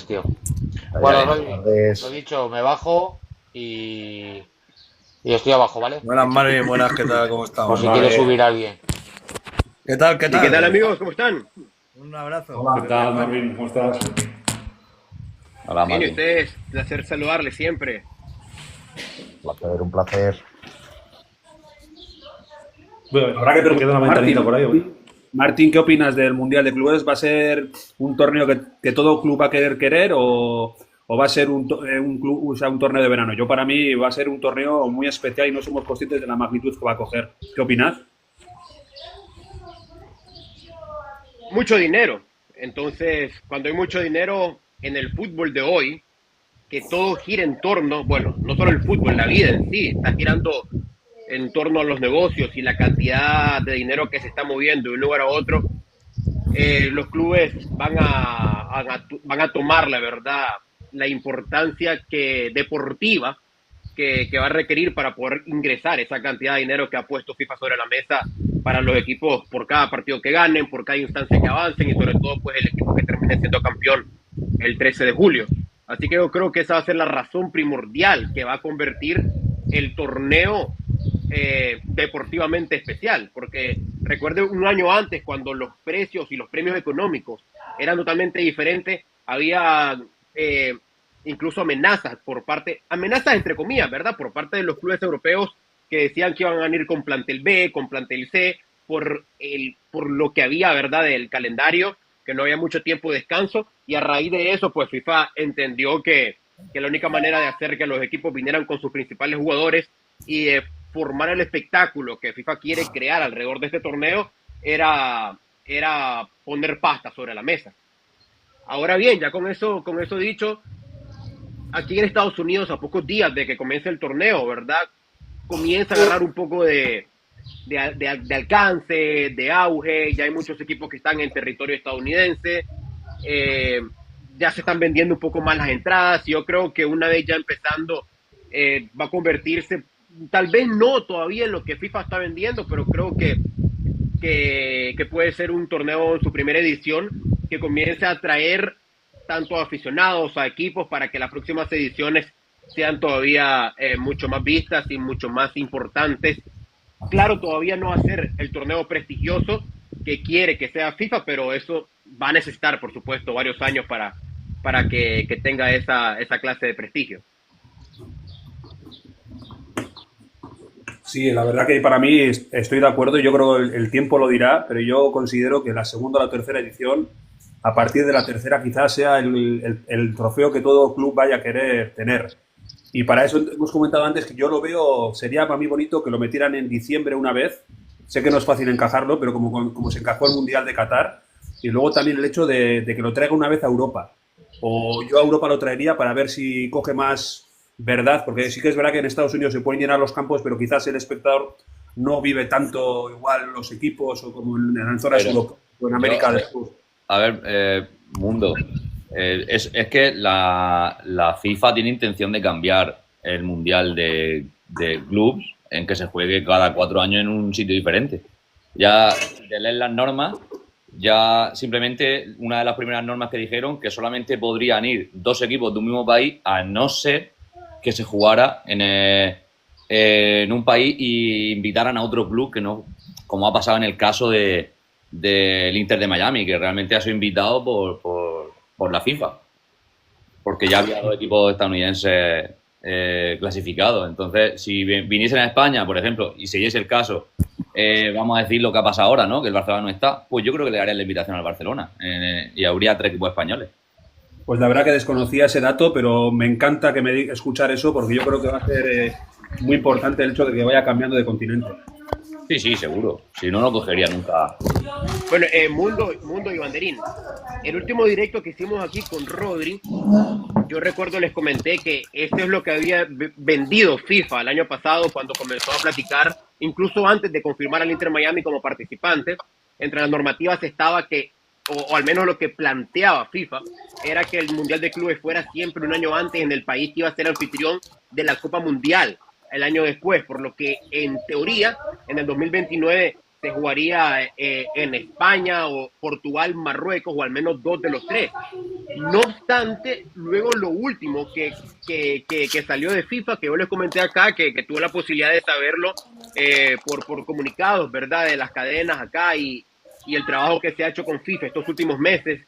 Tío. Ay, Bueno, ay, buenas lo tardes. dicho, me bajo y estoy abajo, ¿vale? Buenas, Marvin, buenas, ¿qué tal? ¿Cómo Por estamos? si quiere Vale. subir a alguien. ¿Qué tal? ¿Qué ¿Y qué tal, tal? amigos? ¿Cómo están? Un abrazo Hola. ¿Qué desde tal, España. Marvin? ¿Cómo estás? Hola, Bien, y Marvin. ustedes, placer saludarles siempre. Un placer, un placer. Bueno, Habrá que me queda una preguntar, ventanita por ahí. ¿O qué? Martín, ¿qué opinas del Mundial de Clubes? ¿Va a ser un torneo que todo club va a querer o va a ser un, o sea, un torneo de verano? Yo para mí va a ser un torneo muy especial y no somos conscientes de la magnitud que va a coger. ¿Qué opinas? Mucho dinero. Entonces, cuando hay mucho dinero en el fútbol de hoy, que todo gira en torno, bueno, no solo el fútbol, la vida en sí, está girando en torno a los negocios y la cantidad de dinero que se está moviendo de un lugar a otro, los clubes van a tomar, la verdad, la importancia deportiva que va a requerir para poder ingresar esa cantidad de dinero que ha puesto FIFA sobre la mesa para los equipos por cada partido que ganen, por cada instancia que avancen y sobre todo pues el equipo que termine siendo campeón el 13 de julio. Así que yo creo que esa va a ser la razón primordial que va a convertir el torneo deportivamente especial, porque recuerde un año antes cuando los precios y los premios económicos eran totalmente diferentes, había incluso amenazas entre comillas, ¿verdad? Por parte de los clubes europeos que decían que iban a ir con plantel B, con plantel C, por lo que había, ¿verdad? Del calendario, que no había mucho tiempo de descanso, y a raíz de eso, pues FIFA entendió que la única manera de hacer que los equipos vinieran con sus principales jugadores y de formar el espectáculo que FIFA quiere crear alrededor de este torneo era poner pasta sobre la mesa. Ahora bien, ya con eso dicho, aquí en Estados Unidos, a pocos días de que comience el torneo, ¿verdad? Comienza a agarrar un poco de alcance, de auge, ya hay muchos equipos que están en territorio estadounidense, eh, ya se están vendiendo un poco más las entradas, y yo creo que una vez ya empezando, va a convertirse, tal vez no todavía en lo que FIFA está vendiendo, pero creo que puede ser un torneo en su primera edición que comience a atraer tanto a aficionados, a equipos, para que las próximas ediciones sean todavía mucho más vistas y mucho más importantes. Claro, todavía no va a ser el torneo prestigioso que quiere que sea FIFA, pero eso va a necesitar, por supuesto, varios años para que tenga esa clase de prestigio. Sí, la verdad que para mí estoy de acuerdo y yo creo que el tiempo lo dirá, pero yo considero que la segunda o la tercera edición, a partir de la tercera quizás sea el trofeo que todo club vaya a querer tener. Y para eso hemos comentado antes que yo lo veo, sería para mí bonito que lo metieran en diciembre una vez. Sé que no es fácil encajarlo, pero como se encajó el Mundial de Qatar, y luego también el hecho de que lo traiga una vez a Europa. O yo a Europa lo traería para ver si coge más verdad, porque sí que es verdad que en Estados Unidos se pueden llenar los campos, pero quizás el espectador no vive tanto igual los equipos o como en zonas Pero europeas o en yo, América del Sur. a ver, Mundo, es que la FIFA tiene intención de cambiar el Mundial de clubs en que se juegue cada 4 años en un sitio diferente. Ya de leer las normas, ya simplemente una de las primeras normas que dijeron que solamente podrían ir dos equipos de un mismo país a no ser que se jugara en un país y invitaran a otro club que no, como ha pasado en el caso del Inter de Miami, que realmente ha sido invitado por la FIFA, porque ya había dos equipos estadounidenses clasificados. Entonces, si viniesen a España, por ejemplo, y siguiese el caso, vamos a decir lo que ha pasado ahora, ¿no? Que el Barcelona no está, pues yo creo que le darían la invitación al Barcelona y habría 3 equipos españoles. Pues la verdad que desconocía ese dato, pero me encanta que escuchar eso porque yo creo que va a ser muy importante el hecho de que vaya cambiando de continente. Sí, sí, seguro. Si no, no cogería nunca. Bueno, Mundo y Banderín, el último directo que hicimos aquí con Rodri, yo recuerdo les comenté que esto es lo que había vendido FIFA el año pasado cuando comenzó a platicar, incluso antes de confirmar al Inter Miami como participante. Entre las normativas estaba que, o al menos lo que planteaba FIFA, era que el Mundial de Clubes fuera siempre un año antes en el país que iba a ser anfitrión de la Copa Mundial el año después, por lo que en teoría en el 2029 se jugaría en España o Portugal, Marruecos, o al menos dos de los tres. No obstante, luego lo último que salió de FIFA, que yo les comenté acá, que tuve la posibilidad de saberlo por comunicados, ¿verdad? De las cadenas acá y el trabajo que se ha hecho con FIFA estos últimos meses,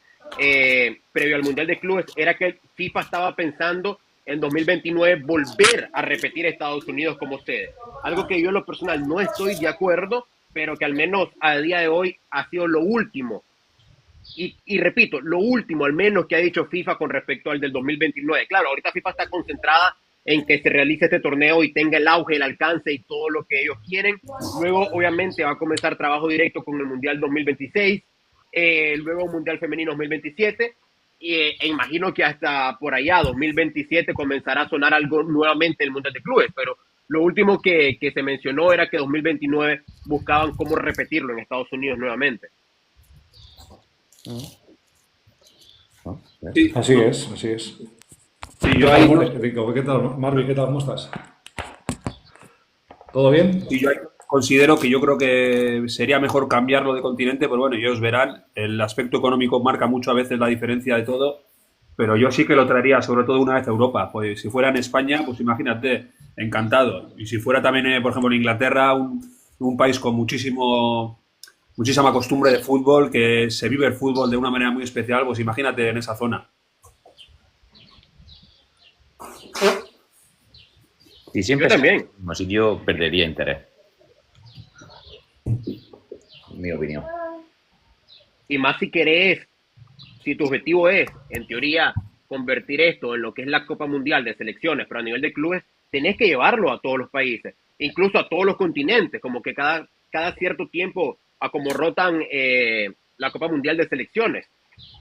previo al Mundial de Clubes, era que FIFA estaba pensando en 2029 volver a repetir Estados Unidos como sede. Algo que yo en lo personal no estoy de acuerdo, pero que al menos a día de hoy ha sido lo último. Y repito, lo último al menos que ha dicho FIFA con respecto al del 2029. Claro, ahorita FIFA está concentrada en que se realice este torneo y tenga el auge, el alcance y todo lo que ellos quieren. Luego, obviamente, va a comenzar trabajo directo con el Mundial 2026, luego Mundial Femenino 2027, e imagino que hasta por allá, 2027, comenzará a sonar algo nuevamente el Mundial de Clubes, pero lo último que se mencionó era que 2029 buscaban cómo repetirlo en Estados Unidos nuevamente. Sí, Así es, así es. sí, yo ahí, Rico, ¿qué tal, Marvin? ¿Qué tal? ¿Cómo estás? ¿Todo bien? sí, yo ahí considero que yo creo que sería mejor cambiarlo de continente, pero bueno, ellos verán, el aspecto económico marca mucho a veces la diferencia de todo, pero yo sí que lo traería sobre todo una vez a Europa. Pues si fuera en España, pues imagínate, encantado. Y si fuera también, por ejemplo, en Inglaterra, un país con muchísima costumbre de fútbol, que se vive el fútbol de una manera muy especial, pues imagínate en esa zona. Y siempre Yo también. el sitio perdería interés. Mi opinión. Y más si querés, si tu objetivo es, en teoría, convertir esto en lo que es la Copa Mundial de Selecciones, pero a nivel de clubes, tenés que llevarlo a todos los países, incluso a todos los continentes, como que cada cierto tiempo, a como rotan la Copa Mundial de Selecciones,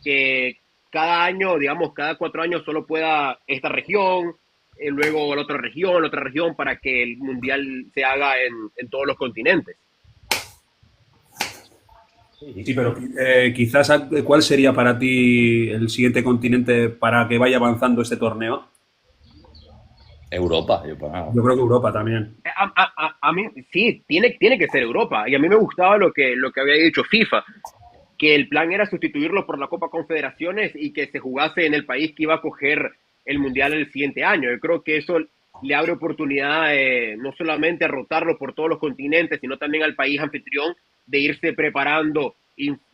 que cada año, digamos, cada 4 años solo pueda esta región, luego la otra región, para que el Mundial se haga en todos los continentes. Sí, pero quizás, ¿cuál sería para ti el siguiente continente para que vaya avanzando este torneo? Europa. Yo creo que Europa también. A mí, sí, tiene que ser Europa. Y a mí me gustaba lo que había dicho FIFA, que el plan era sustituirlo por la Copa Confederaciones y que se jugase en el país que iba a coger el Mundial el siguiente año. Yo creo que eso le abre oportunidad no solamente a rotarlo por todos los continentes, sino también al país anfitrión de irse preparando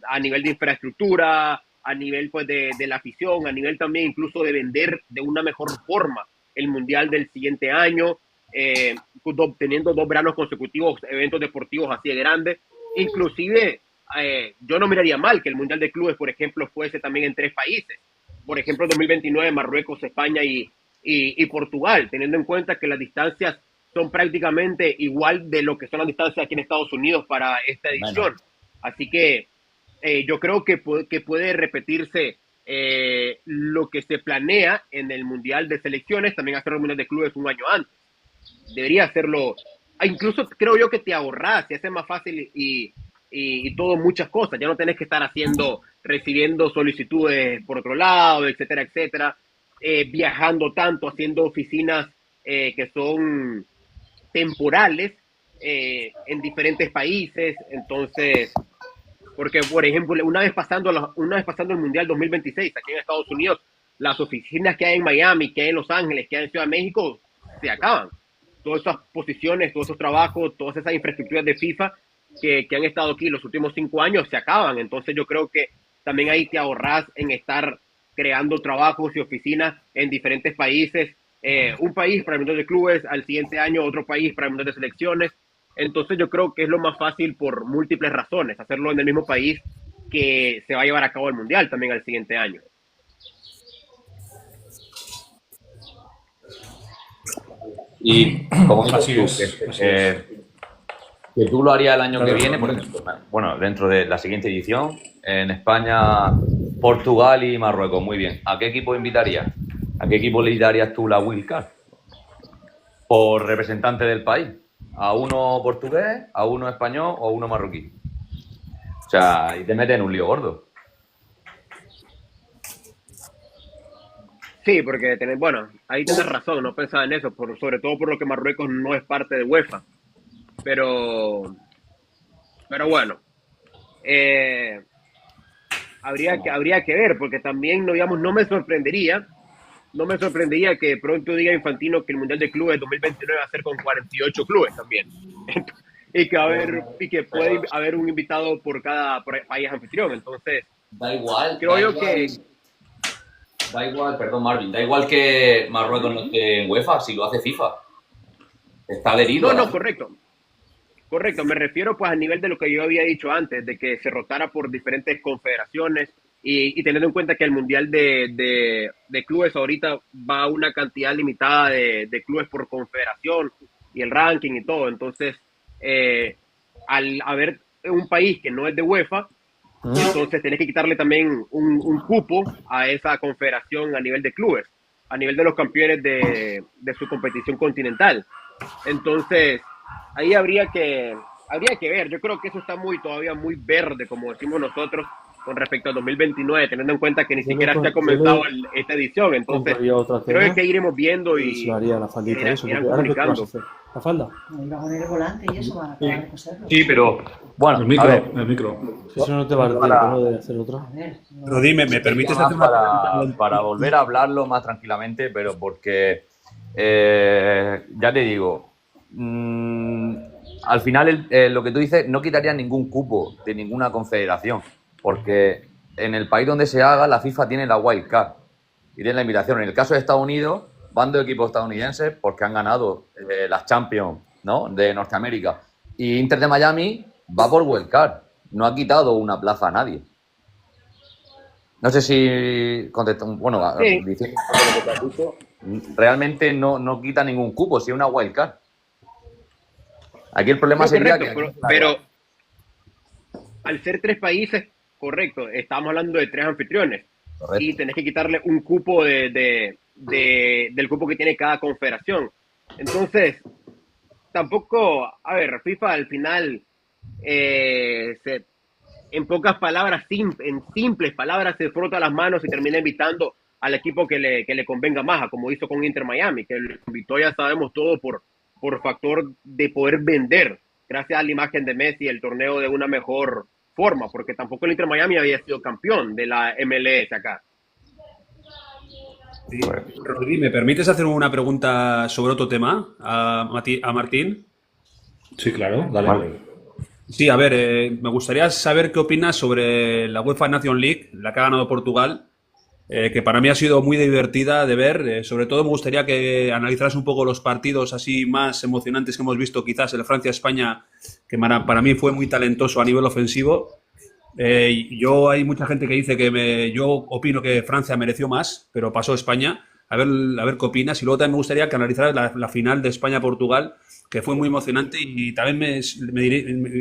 a nivel de infraestructura, a nivel pues de la afición, a nivel también incluso de vender de una mejor forma el Mundial del siguiente año, teniendo 2 veranos consecutivos, eventos deportivos así de grandes. Inclusive, yo no miraría mal que el Mundial de Clubes, por ejemplo, fuese también en 3 países. Por ejemplo, 2029, Marruecos, España y Portugal, teniendo en cuenta que las distancias son prácticamente igual de lo que son las distancias aquí en Estados Unidos para esta edición. Bueno. Así que yo creo que puede repetirse lo que se planea en el Mundial de Selecciones, también hacer el Mundial de Clubes un año antes. Debería hacerlo, incluso creo yo que te ahorras, se hace más fácil y todo, muchas cosas. Ya no tenés que estar recibiendo solicitudes por otro lado, etcétera, etcétera, viajando tanto, haciendo oficinas que son temporales en diferentes países. Entonces, porque por ejemplo, una vez pasando el Mundial 2026 aquí en Estados Unidos, las oficinas que hay en Miami, que hay en Los Ángeles, que hay en Ciudad de México, se acaban. Todas esas posiciones, todos esos trabajos, todas esas infraestructuras de FIFA que han estado aquí los últimos 5 años se acaban. Entonces yo creo que también ahí te ahorras en estar creando trabajos y oficinas en diferentes países. Un país para el Mundial de Clubes, al siguiente año otro país para el Mundial de Selecciones. Entonces yo creo que es lo más fácil por múltiples razones, hacerlo en el mismo país que se va a llevar a cabo el Mundial también al siguiente año. Y como Así dices es, tú, así es. que tú lo harías el año Claro, que viene, por ejemplo, bueno, dentro de la siguiente edición, en España, Portugal y Marruecos. Muy bien. ¿A qué equipo invitarías? ¿A qué equipo le darías tú la wildcard? Por representante del país. ¿A uno portugués, a uno español o a uno marroquí? O sea, y te metes en un lío gordo. Sí, porque bueno, ahí tienes razón, no pensaba en eso, sobre todo por lo que Marruecos no es parte de UEFA. Pero Pero bueno, habría que ver, porque también, no, digamos, no me sorprendería que pronto diga Infantino que el Mundial de Clubes 2029 va a ser con 48 clubes también. Y que puede haber un invitado por cada país anfitrión. Entonces, Da igual. creo da yo igual, que... Da igual, perdón, Marvin. Da igual que Marruecos no esté en UEFA si lo hace FIFA. Está adherido. No, correcto. Correcto, me refiero pues a nivel de lo que yo había dicho antes, de que se rotara por diferentes confederaciones y teniendo en cuenta que el Mundial de Clubes ahorita va a una cantidad limitada de clubes por confederación y el ranking y todo. Entonces, al haber un país que no es de UEFA, entonces tenés que quitarle también un cupo a esa confederación a nivel de clubes, a nivel de los campeones de su competición continental. Entonces, ahí habría que ver. Yo creo que eso está todavía muy verde, como decimos nosotros, con respecto al 2029, teniendo en cuenta que ni siquiera se ha comenzado esta edición. Entonces, creo que iremos viendo y haría la faldita irán eso, porque ahora ¿qué vas a hacer? ¿La falda? Iba a poner el volante y eso van a acabar de coserlo. Sí, pero bueno, El a ver, micro, el micro. Si eso no te va a dar Para- tiempo, ¿no? De hacer otra. A ver, no- Pero dime, ¿me permites hacer una pregunta? para volver a hablarlo más tranquilamente, pero porque ya te digo, al final lo que tú dices no quitaría ningún cupo de ninguna confederación, porque en el país donde se haga, la FIFA tiene la wild card y tiene la invitación. En el caso de Estados Unidos, van dos equipos estadounidenses porque han ganado las Champions, ¿no?, de Norteamérica. Y Inter de Miami va por wild card, no ha quitado una plaza a nadie. No sé si contestó, bueno, Sí. diciendo lo que te has dicho, realmente no quita ningún cupo, si es una wild card. Aquí el problema No, sería correcto, que... pero al ser 3 países, correcto, estamos hablando de 3 anfitriones. Correcto. Y tenés que quitarle un cupo del cupo que tiene cada confederación. Entonces, tampoco, a ver, FIFA al final, en pocas palabras, en simples palabras, se frota las manos y termina invitando al equipo que le convenga más, como hizo con Inter Miami, que lo invitó, ya sabemos todo, por factor de poder vender, gracias a la imagen de Messi, el torneo de una mejor forma, porque tampoco el Inter Miami había sido campeón de la MLS acá. Sí. Rodri, ¿me permites hacer una pregunta sobre otro tema a Martín? Sí, claro, dale. Vale. Sí, a ver, me gustaría saber qué opinas sobre la UEFA Nation League, la que ha ganado Portugal, que para mí ha sido muy divertida de ver. Sobre todo me gustaría que analizaras un poco los partidos así más emocionantes que hemos visto, quizás el Francia-España, que para mí fue muy talentoso a nivel ofensivo. Hay mucha gente que dice que yo opino que Francia mereció más, pero pasó España. A ver qué opinas. Y luego también me gustaría que analizaras la final de España-Portugal, que fue muy emocionante, y también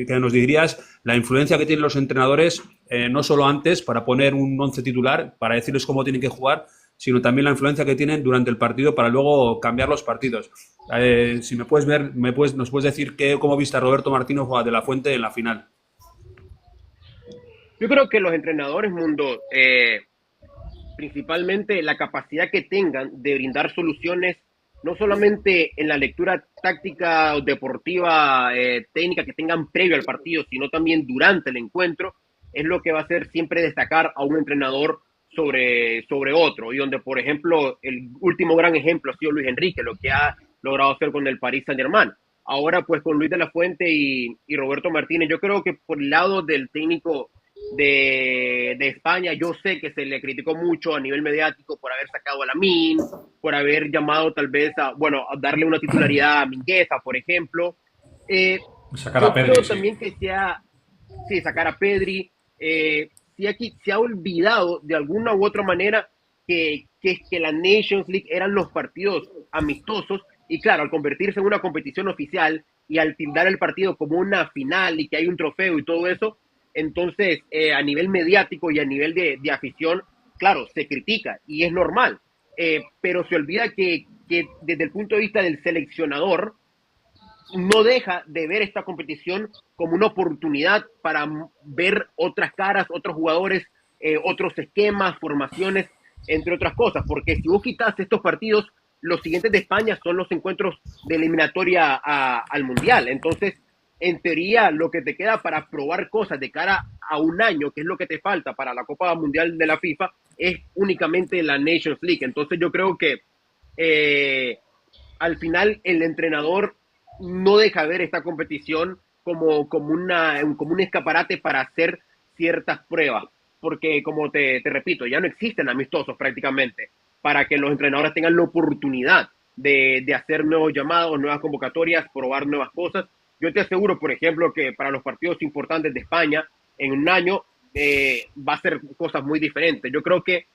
que nos dirías la influencia que tienen los entrenadores, no solo antes para poner un 11 titular, para decirles cómo tienen que jugar, sino también la influencia que tienen durante el partido para luego cambiar los partidos. Si nos puedes decir cómo viste a Roberto Martínez de la Fuente en la final. Yo creo que los entrenadores, Mundo, principalmente la capacidad que tengan de brindar soluciones, no solamente en la lectura táctica o deportiva, técnica que tengan previo al partido, sino también durante el encuentro, es lo que va a hacer siempre destacar a un entrenador sobre otro. Y donde, por ejemplo, el último gran ejemplo ha sido Luis Enrique, lo que ha logrado hacer con el Paris Saint-Germain. Ahora, pues, con Luis de la Fuente y Roberto Martínez, yo creo que por el lado del técnico de España, yo sé que se le criticó mucho a nivel mediático por haber sacado a Lamine, por haber llamado tal vez a darle una titularidad a Mingueza, por ejemplo. Sacar a Yo Pedri, creo sí. también que sacar a Pedri, aquí se ha olvidado de alguna u otra manera que la Nations League eran los partidos amistosos, y claro, al convertirse en una competición oficial y al tildar el partido como una final y que hay un trofeo y todo eso, entonces a nivel mediático y a nivel de afición, claro, se critica y es normal, pero se olvida que desde el punto de vista del seleccionador, no deja de ver esta competición como una oportunidad para ver otras caras, otros jugadores, otros esquemas, formaciones, entre otras cosas, porque si vos quitas estos partidos, los siguientes de España son los encuentros de eliminatoria al Mundial. Entonces, en teoría lo que te queda para probar cosas de cara a un año, que es lo que te falta para la Copa Mundial de la FIFA, es únicamente la Nations League. Entonces yo creo que al final el entrenador no deja ver esta competición como un escaparate para hacer ciertas pruebas, porque como te repito, ya no existen amistosos prácticamente para que los entrenadores tengan la oportunidad de hacer nuevos llamados, nuevas convocatorias, probar nuevas cosas. Yo te aseguro, por ejemplo, que para los partidos importantes de España, en un año va a ser cosas muy diferentes. Yo creo que,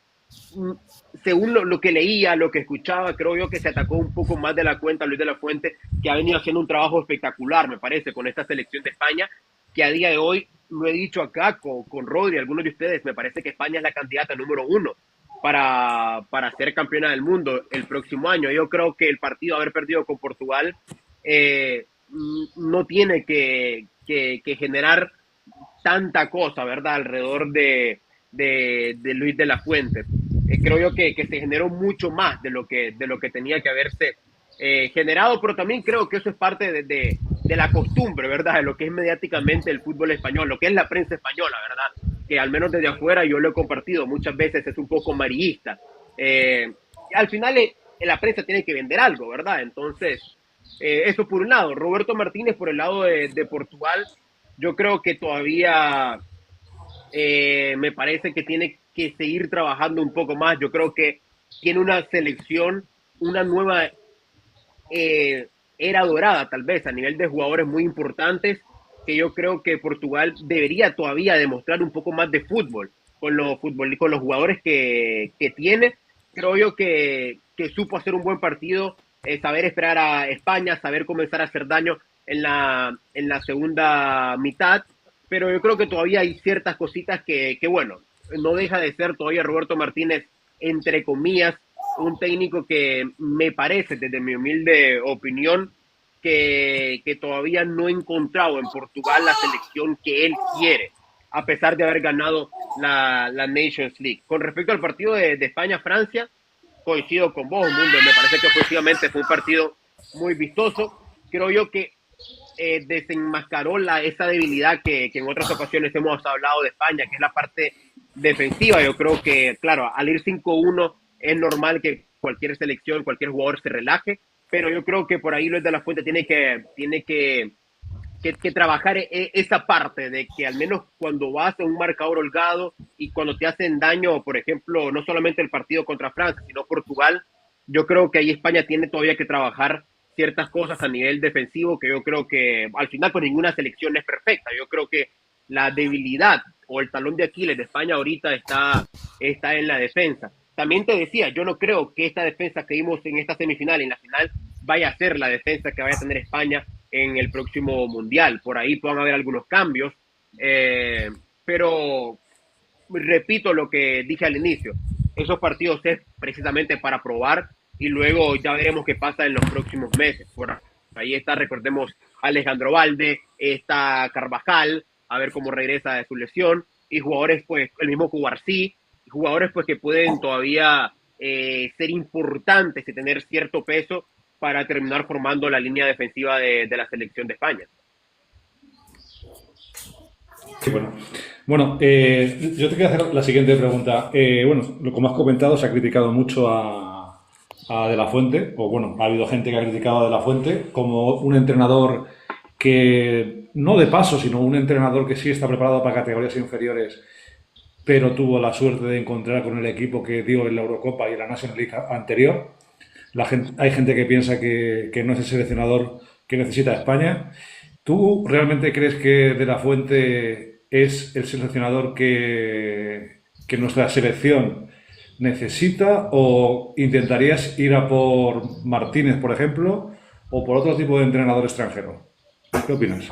según lo que leía, lo que escuchaba, creo yo que se atacó un poco más de la cuenta Luis de la Fuente, que ha venido haciendo un trabajo espectacular, me parece, con esta selección de España, que a día de hoy, lo he dicho acá con Rodri, algunos de ustedes, me parece que España es la candidata número 1 para ser campeona del mundo el próximo año. Yo creo que el partido haber perdido con Portugal no tiene que generar tanta cosa, ¿verdad?, alrededor de Luis de la Fuente. Creo yo que se generó mucho más de lo que tenía que haberse generado, pero también creo que eso es parte de la costumbre, ¿verdad?, de lo que es mediáticamente el fútbol español, lo que es la prensa española, ¿verdad?, que al menos desde afuera yo lo he compartido, muchas veces es un poco amarillista. Al final la prensa tiene que vender algo, ¿verdad? Entonces, eso por un lado. Roberto Martínez por el lado de Portugal, yo creo que todavía me parece que tiene que seguir trabajando un poco más. Yo creo que tiene una selección, una nueva era dorada tal vez a nivel de jugadores muy importantes, que yo creo que Portugal debería todavía demostrar un poco más de fútbol con los jugadores que tiene. Creo yo que supo hacer un buen partido, saber esperar a España, saber comenzar a hacer daño en la segunda mitad, pero yo creo que todavía hay ciertas cositas que bueno, no deja de ser todavía Roberto Martínez, entre comillas, un técnico que me parece, desde mi humilde opinión, que todavía no ha encontrado en Portugal la selección que él quiere, a pesar de haber ganado la Nations League. Con respecto al partido de España-Francia, coincido con vos, Mundo, me parece que ofensivamente fue un partido muy vistoso. Creo yo que desenmascaró esa debilidad que en otras ocasiones hemos hablado de España, que es la parte defensiva. Yo creo que, claro, al ir 5-1 es normal que cualquier selección, cualquier jugador se relaje, pero yo creo que por ahí Luis de la Fuente tiene que trabajar esa parte de que al menos cuando vas a un marcador holgado y cuando te hacen daño, por ejemplo, no solamente el partido contra Francia, sino Portugal, yo creo que ahí España tiene todavía que trabajar ciertas cosas a nivel defensivo, que yo creo que al final con ninguna selección es perfecta. Yo creo que la debilidad o el talón de Aquiles de España ahorita está en la defensa. También te decía, yo no creo que esta defensa que vimos en esta semifinal, en la final, vaya a ser la defensa que vaya a tener España en el próximo Mundial. Por ahí puedan haber algunos cambios, pero repito lo que dije al inicio, esos partidos es precisamente para probar y luego ya veremos qué pasa en los próximos meses. Por ahí está, recordemos, Alejandro Valde, está Carvajal, a ver cómo regresa de su lesión, y jugadores, pues, el mismo Cubarsí, jugadores pues que pueden todavía ser importantes y tener cierto peso para terminar formando la línea defensiva de la selección de España. Sí, bueno, yo te quiero hacer la siguiente pregunta. Bueno, como has comentado, se ha criticado mucho a De la Fuente, o bueno, ha habido gente que ha criticado a De la Fuente como un entrenador que, no de paso, sino un entrenador que sí está preparado para categorías inferiores, pero tuvo la suerte de encontrar con el equipo que dio en la Eurocopa y en la National League anterior. Hay gente que piensa que no es el seleccionador que necesita España. ¿Tú realmente crees que De la Fuente es el seleccionador que nuestra selección necesita, o intentarías ir a por Martínez, por ejemplo, o por otro tipo de entrenador extranjero? ¿Qué opinas?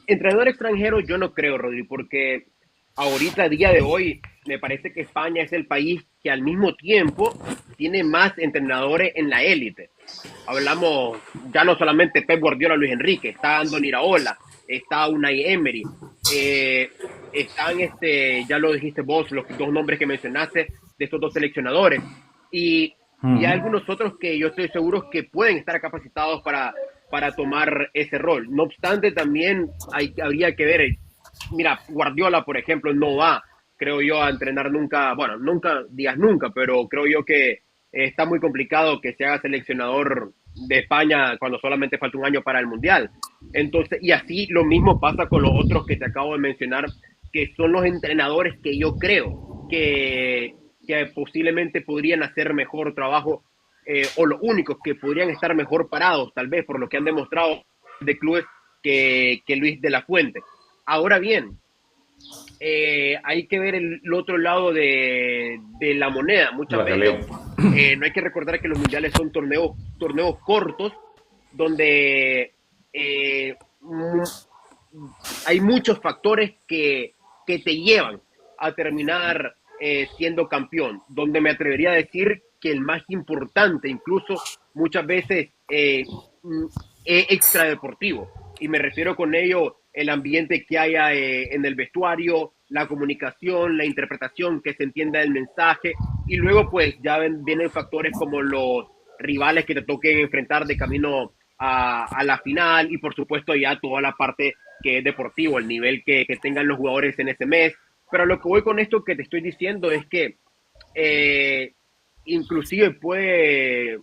Entrenador extranjero yo no creo, Rodri, porque ahorita, a día de hoy, me parece que España es el país que al mismo tiempo tiene más entrenadores en la élite. Hablamos ya no solamente Pep Guardiola, Luis Enrique, está Andoni Iraola, está Unai Emery, están, ya lo dijiste vos, los dos nombres que mencionaste de estos dos seleccionadores, y hay algunos otros que yo estoy seguro que pueden estar capacitados para para tomar ese rol. No obstante, también habría que ver, mira, Guardiola, por ejemplo, no va, creo yo, a entrenar nunca, bueno, nunca digas nunca, pero creo yo que está muy complicado que se haga seleccionador de España cuando solamente falta un año para el Mundial. Entonces, y así lo mismo pasa con los otros que te acabo de mencionar, que son los entrenadores que yo creo que posiblemente podrían hacer mejor trabajo, o los únicos que podrían estar mejor parados, tal vez por lo que han demostrado de clubes que Luis de la Fuente. Ahora bien, hay que ver el otro lado de la moneda. Muchas veces no hay que recordar que los mundiales son torneos cortos donde hay muchos factores que te llevan a terminar siendo campeón, donde me atrevería a decir que el más importante incluso muchas veces es extradeportivo, y me refiero con ello el ambiente que haya en el vestuario, la comunicación, la interpretación, que se entienda el mensaje, y luego pues ya vienen factores como los rivales que te toquen enfrentar de camino a la final, y por supuesto ya toda la parte que es deportivo, el nivel que tengan los jugadores en ese mes. Pero lo que voy con esto que te estoy diciendo es que inclusive te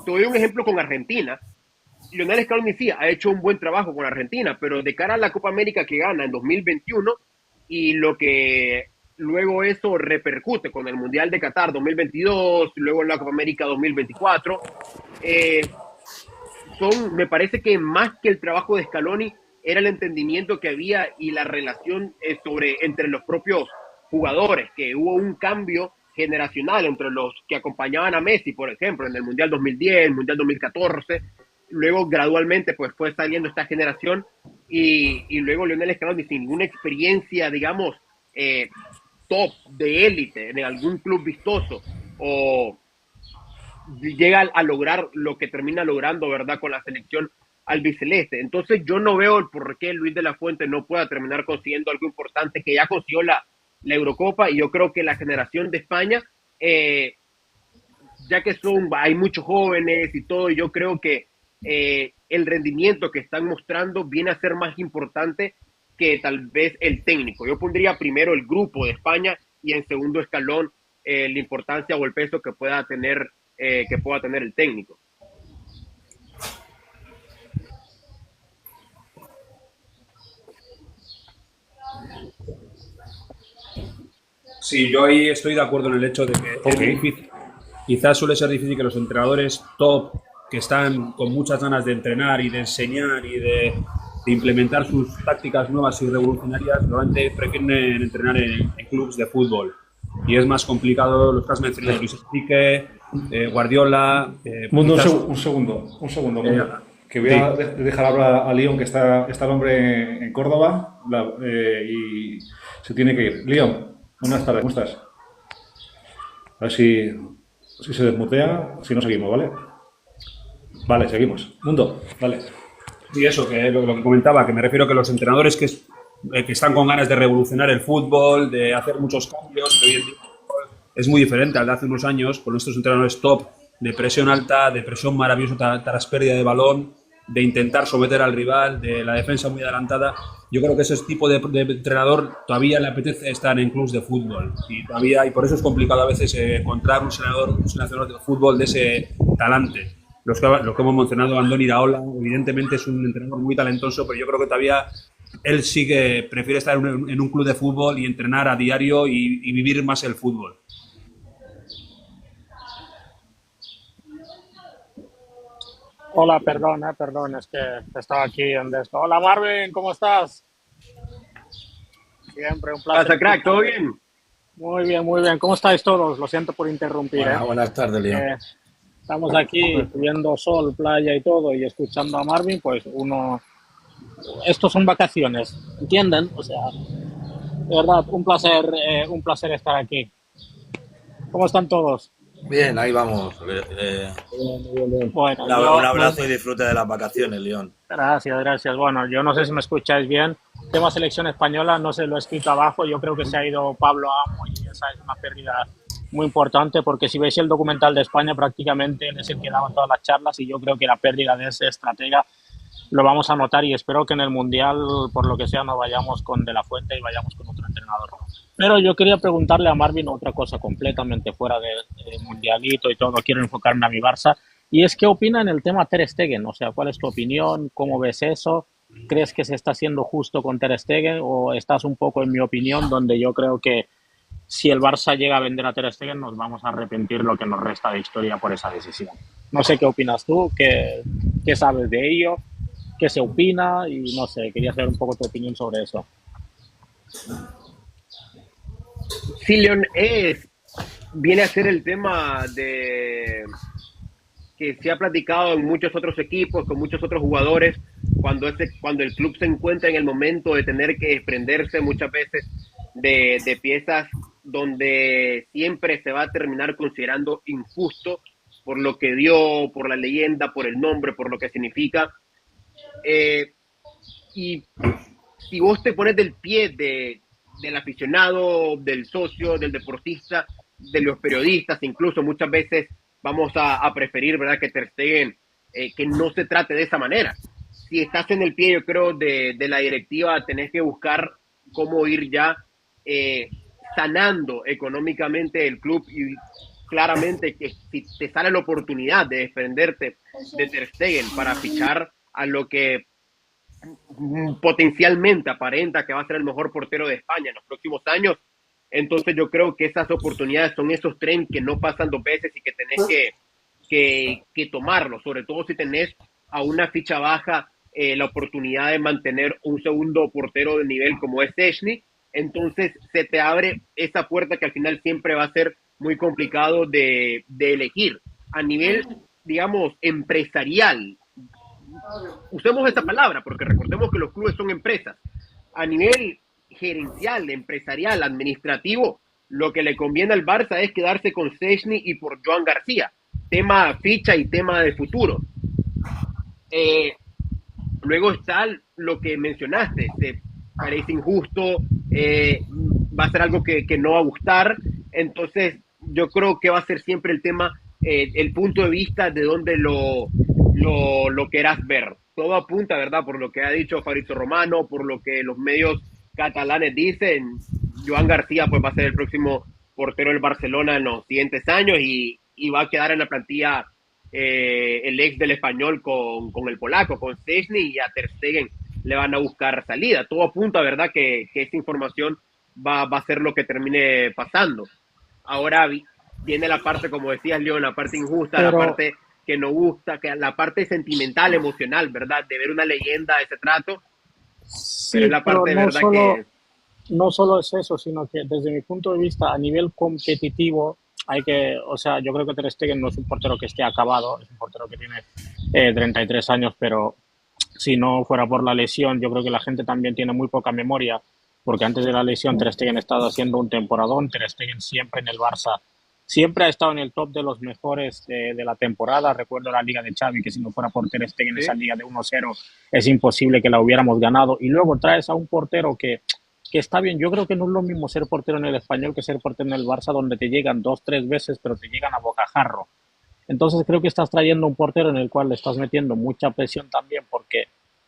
doy un ejemplo con Argentina. Lionel Scaloni sí ha hecho un buen trabajo con Argentina, pero de cara a la Copa América que gana en 2021 y lo que luego eso repercute con el Mundial de Qatar 2022, luego en la Copa América 2024, me parece que más que el trabajo de Scaloni era el entendimiento que había y la relación entre los propios jugadores, que hubo un cambio generacional entre los que acompañaban a Messi, por ejemplo, en el Mundial 2010, el Mundial 2014. Luego gradualmente pues fue saliendo esta generación y luego Lionel Scaloni, sin ninguna experiencia, digamos, top de élite en algún club vistoso, o llega a lograr lo que termina logrando, ¿verdad?, con la selección albiceleste. Entonces yo no veo el por qué Luis de la Fuente no pueda terminar consiguiendo algo importante, que ya consiguió la Eurocopa, y yo creo que la generación de España, ya que hay muchos jóvenes y todo, yo creo que el rendimiento que están mostrando viene a ser más importante que tal vez el técnico. Yo pondría primero el grupo de España y en segundo escalón la importancia o el peso que pueda tener el técnico. Sí, yo ahí estoy de acuerdo en el hecho de que es difícil. Quizás suele ser difícil que los entrenadores top, que están con muchas ganas de entrenar y de enseñar y de implementar sus tácticas nuevas y revolucionarias, normalmente prefieren entrenar en clubes de fútbol. Y es más complicado los que has mencionado, Luis Enrique, Guardiola... Mundo, un segundo. Mundo, que voy a dejar hablar a León, que está el hombre en Córdoba y se tiene que ir. León, buenas tardes, ¿cómo estás? A ver si se desmutea, si no seguimos, ¿vale? Vale, seguimos. Mundo, vale. Y eso, que lo que comentaba, que me refiero que los entrenadores que están con ganas de revolucionar el fútbol, de hacer muchos cambios, que hoy en día es muy diferente al de hace unos años, con estos entrenadores top, de presión alta, de presión maravillosa tras pérdida de balón, de intentar someter al rival, de la defensa muy adelantada. Yo creo que ese tipo de entrenador todavía le apetece estar en clubes de fútbol y por eso es complicado a veces encontrar un seleccionador de fútbol de ese talante. Lo que hemos mencionado, Andoni Iraola, evidentemente es un entrenador muy talentoso, pero yo creo que todavía él prefiere estar en un club de fútbol y entrenar a diario y vivir más el fútbol. Hola, perdón, es que estaba aquí donde estoy. Hola, Marvin, ¿cómo estás? Siempre un placer. Pasa, crack, ¿todo bien? Muy bien, muy bien. ¿Cómo estáis todos? Lo siento por interrumpir. Buenas tardes, León. Estamos aquí viendo sol, playa y todo, y escuchando a Marvin, pues estos son vacaciones, ¿entienden? O sea, de verdad, un placer estar aquí. ¿Cómo están todos? Bien, ahí vamos. Bueno, un abrazo y disfrute de las vacaciones, León. Gracias. Bueno, yo no sé si me escucháis bien. Tema selección española, no se lo he escrito abajo. Yo creo que se ha ido Pablo Amo y esa es una pérdida muy importante, porque si veis el documental de España, prácticamente él es el que daba todas las charlas, y yo creo que la pérdida de ese estratega lo vamos a notar y espero que en el Mundial, por lo que sea, no vayamos con De La Fuente y vayamos con otro entrenador. Pero yo quería preguntarle a Marvin otra cosa completamente fuera del Mundialito y todo. Quiero enfocarme a mi Barça. Y es, ¿qué opina en el tema Ter Stegen? O sea, ¿cuál es tu opinión? ¿Cómo ves eso? ¿Crees que se está haciendo justo con Ter Stegen o estás un poco en mi opinión, donde yo creo que si el Barça llega a vender a Ter Stegen nos vamos a arrepentir lo que nos resta de historia por esa decisión? No sé qué opinas tú, qué sabes de ello, qué se opina y no sé, quería saber un poco tu opinión sobre eso. Sí, León, viene a ser el tema que se ha platicado en muchos otros equipos, con muchos otros jugadores, cuando el club se encuentra en el momento de tener que desprenderse muchas veces de piezas donde siempre se va a terminar considerando injusto por lo que dio, por la leyenda, por el nombre, por lo que significa. Y si vos te pones del pie del aficionado, del socio, del deportista, de los periodistas, incluso muchas veces vamos a preferir, ¿verdad?, que Ter Stegen, que no se trate de esa manera. Si estás en el pie, yo creo, de la directiva, tenés que buscar cómo ir ya sanando económicamente el club y claramente que si te sale la oportunidad de desprenderte de Ter Stegen para fichar a lo que potencialmente aparenta que va a ser el mejor portero de España en los próximos años, entonces yo creo que esas oportunidades son esos trenes que no pasan dos veces y que tenés que tomarlo, sobre todo si tenés a una ficha baja la oportunidad de mantener un segundo portero de nivel como es Szczęsny, entonces se te abre esa puerta que al final siempre va a ser muy complicado de elegir. A nivel, digamos, empresarial, usemos esta palabra porque recordemos que los clubes son empresas. A nivel gerencial, empresarial, administrativo, lo que le conviene al Barça es quedarse con Szczęsny y por Joan García, tema ficha y tema de futuro. Luego está lo que mencionaste, te parece injusto, va a ser algo que no va a gustar, entonces yo creo que va a ser siempre el tema, el punto de vista de donde lo quieras ver. Todo apunta, ¿verdad? Por lo que ha dicho Fabrizio Romano, por lo que los medios catalanes dicen, Joan García pues va a ser el próximo portero del Barcelona en los siguientes años y va a quedar en la plantilla el ex del Español con el polaco, con Szczęsny, y a Ter Stegen le van a buscar salida. Todo apunta, ¿verdad?, que esta información va a ser lo que termine pasando. Ahora viene la parte, como decías, León, la parte injusta, la parte que no gusta, que la parte sentimental, emocional, ¿verdad?, de ver una leyenda, ese trato. Sí, pero es la parte pero de verdad que... no solo es eso, sino que desde mi punto de vista, a nivel competitivo, o sea, yo creo que Ter Stegen no es un portero que esté acabado, es un portero que tiene 33 años, pero si no fuera por la lesión, yo creo que la gente también tiene muy poca memoria, porque antes de la lesión Ter Stegen ha estado haciendo un temporadón. Ter Stegen siempre en el Barça, siempre ha estado en el top de los mejores de la temporada. Recuerdo la liga de Xavi, que si no fuera por Ter Stegen, esa liga de 1-0 es imposible que la hubiéramos ganado, y luego traes a un portero que está bien. Yo creo que no es lo mismo ser portero en el Español que ser portero en el Barça, donde te llegan 2-3 veces, pero te llegan a bocajarro. Entonces creo que estás trayendo un portero en el cual le estás metiendo mucha presión también, porque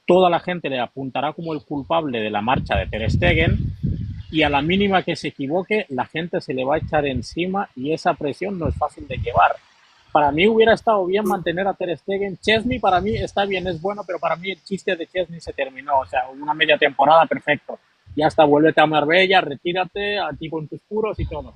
toda la gente le apuntará como el culpable de la marcha de Ter Stegen, y a la mínima que se equivoque, la gente se le va a echar encima y esa presión no es fácil de llevar. Para mí hubiera estado bien mantener a Ter Stegen. Szczęsny para mí está bien, es bueno, pero para mí el chiste de Szczęsny se terminó. O sea, una media temporada, perfecto. Ya está, vuélvete a Marbella, retírate, a ti con tus puros y todo.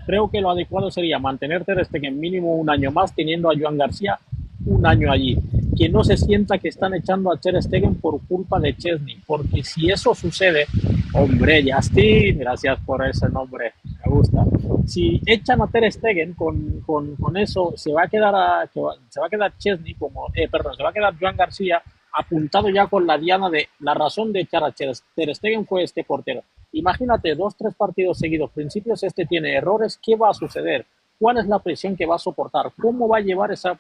Creo que lo adecuado sería mantener Ter Stegen mínimo un año más, teniendo a Joan García un año allí. Que no se sienta que están echando a Ter Stegen por culpa de Szczęsny, porque si eso sucede, hombre, Justin, gracias por ese nombre, me gusta. Si echan a Ter Stegen con eso, se va a quedar Szczęsny se va a quedar Joan García apuntado ya con la diana de la razón de echar a Ter Stegen fue este portero. Imagínate 2-3 partidos seguidos, principios tiene errores, ¿qué va a suceder? ¿Cuál es la presión que va a soportar? ¿Cómo va a llevar esa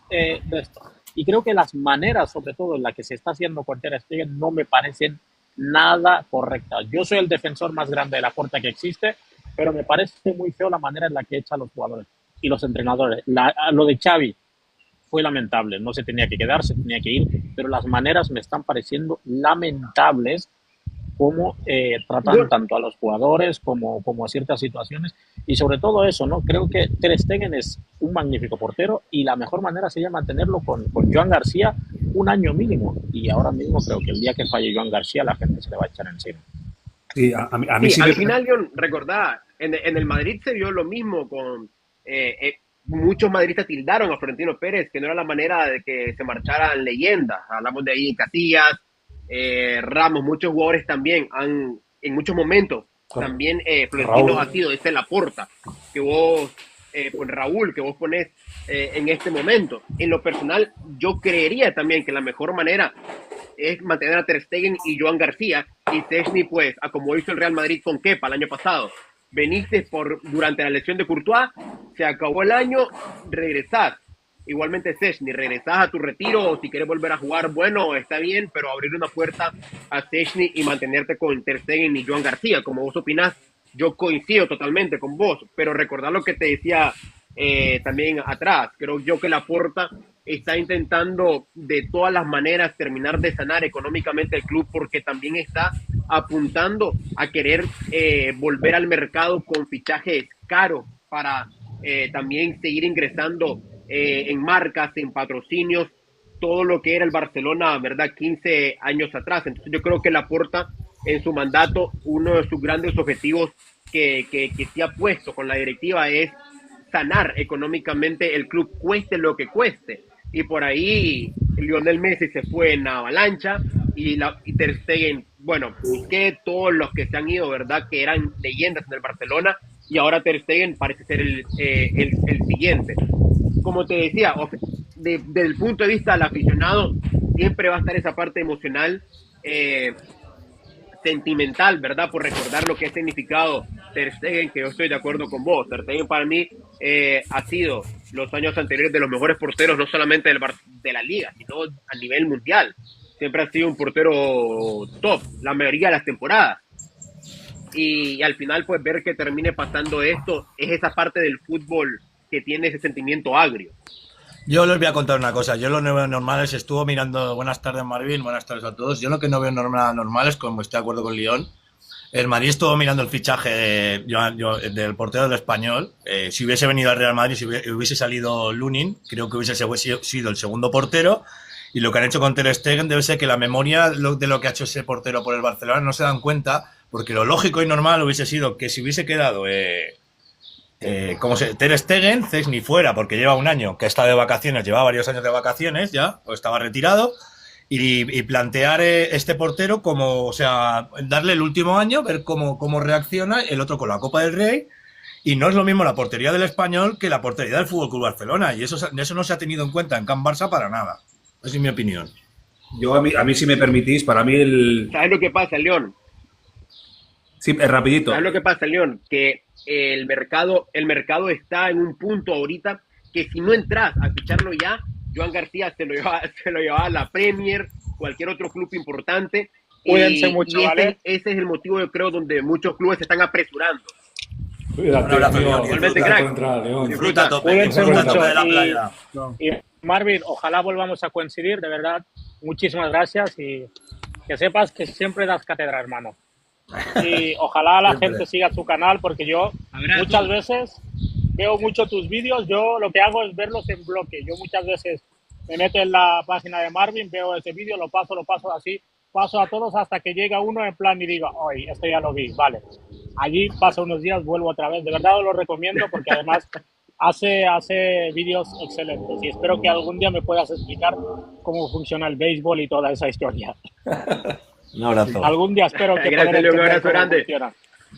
de esto? Y creo que las maneras, sobre todo en las que se está haciendo con Ter Stegen, no me parecen nada correctas. Yo soy el defensor más grande de la puerta que existe, pero me parece muy feo la manera en la que echa a los jugadores y los entrenadores. Lo de Xavi, fue lamentable. No se tenía que quedar, se tenía que ir, pero las maneras me están pareciendo lamentables cómo tratan tanto a los jugadores como a ciertas situaciones y sobre todo eso, ¿no? Creo que Ter Stegen es un magnífico portero y la mejor manera sería mantenerlo con Joan García un año mínimo y ahora mismo creo que el día que falle Joan García la gente se le va a echar encima. Sí, a mí Sí, sí al me... final, León, recordá, en el Madrid se vio lo mismo con... muchos madridistas tildaron a Florentino Pérez, que no era la manera de que se marcharan leyendas. Hablamos de ahí Casillas, Ramos, muchos jugadores también han, en muchos momentos, también Florentino Raúl. ha sido esta Laporta, que vos, pues Raúl, que vos ponés en este momento. En lo personal, yo creería también que la mejor manera es mantener a Ter Stegen y Joan García, y Szczęsny, pues, a como hizo el Real Madrid con Kepa el año pasado. Veniste durante la lesión de Courtois, se acabó el año, regresás. Igualmente Szczęsny, regresás a tu retiro, o si quieres volver a jugar, bueno, está bien, pero abrir una puerta a Szczęsny y mantenerte con Ter Stegen y Joan García, como vos opinás, yo coincido totalmente con vos, pero recordar lo que te decía también atrás, creo yo que Laporta está intentando de todas las maneras terminar de sanar económicamente el club porque también está apuntando a querer volver al mercado con fichajes caros para también seguir ingresando en marcas, en patrocinios, todo lo que era el Barcelona, ¿verdad? 15 años atrás. Entonces yo creo que Laporta en su mandato, uno de sus grandes objetivos que se ha puesto con la directiva es sanar económicamente el club, cueste lo que cueste. Y por ahí Lionel Messi se fue en avalancha y Ter Stegen, bueno, Piqué, todos los que se han ido, ¿verdad? Que eran leyendas en el Barcelona y ahora Ter Stegen parece ser el siguiente. Como te decía, desde el punto de vista del aficionado, siempre va a estar esa parte emocional, sentimental, ¿verdad? Por recordar lo que ha significado Ter Stegen, que yo estoy de acuerdo con vos. Ter Stegen para mí ha sido los años anteriores de los mejores porteros, no solamente de la liga, sino a nivel mundial. Siempre ha sido un portero top, la mayoría de las temporadas. Y al final, pues ver que termine pasando esto, es esa parte del fútbol que tiene ese sentimiento agrio. Yo les voy a contar una cosa. Yo lo no veo normales, estuvo mirando. Buenas tardes, Marvin, buenas tardes a todos. Yo lo que no veo nada normal es, como estoy de acuerdo con León, el Madrid estuvo mirando el fichaje del portero del Español. Si hubiese venido al Real Madrid, si hubiese salido Lunin, creo que hubiese sido el segundo portero. Y lo que han hecho con Ter Stegen debe ser que la memoria de lo que ha hecho ese portero por el Barcelona no se dan cuenta, porque lo lógico y normal hubiese sido que si hubiese quedado Ter Stegen, Szczęsny fuera, porque lleva un año que ha estado de vacaciones, lleva varios años de vacaciones ya, o estaba retirado, y plantear este portero como, o sea, darle el último año, ver cómo reacciona, el otro con la Copa del Rey, y no es lo mismo la portería del Español que la portería del FC Barcelona, y eso no se ha tenido en cuenta en Can Barça para nada. Esa es mi opinión. Yo, a mí, si me permitís, para mí ¿Sabes lo que pasa, León? Sí, rapidito. ¿Sabes lo que pasa, León? Que el mercado está en un punto ahorita que si no entras a ficharlo ya, Joan García se lo llevaba a la Premier, cualquier otro club importante. Cuídense mucho, ¿vale? Ese es el motivo, yo creo, donde muchos clubes se están apresurando. Cuídate, Un abrazo, amigo. León. Igualmente, Gracias crack. por entrar, León. Disfruta a tope. Cuídense Disfruta a mucho tope de la playa. y Marvin, ojalá volvamos a coincidir, de verdad. Muchísimas gracias y que sepas que siempre das cátedra, hermano. Y ojalá la Siempre. gente siga tu canal porque yo Abrazo. muchas veces veo mucho tus vídeos, yo lo que hago es verlos en bloque. Yo muchas veces me meto en la página de Marvin, veo ese vídeo, lo paso así, paso a todos hasta que llega uno en plan y diga, oye, esto ya lo vi, vale. Allí paso unos días, vuelvo otra vez. De verdad os lo recomiendo porque además hace vídeos excelentes y espero que algún día me puedas explicar cómo funciona el béisbol y toda esa historia. Un abrazo. Algún día espero que Gracias, poder León, un entender abrazo cómo grande. funciona.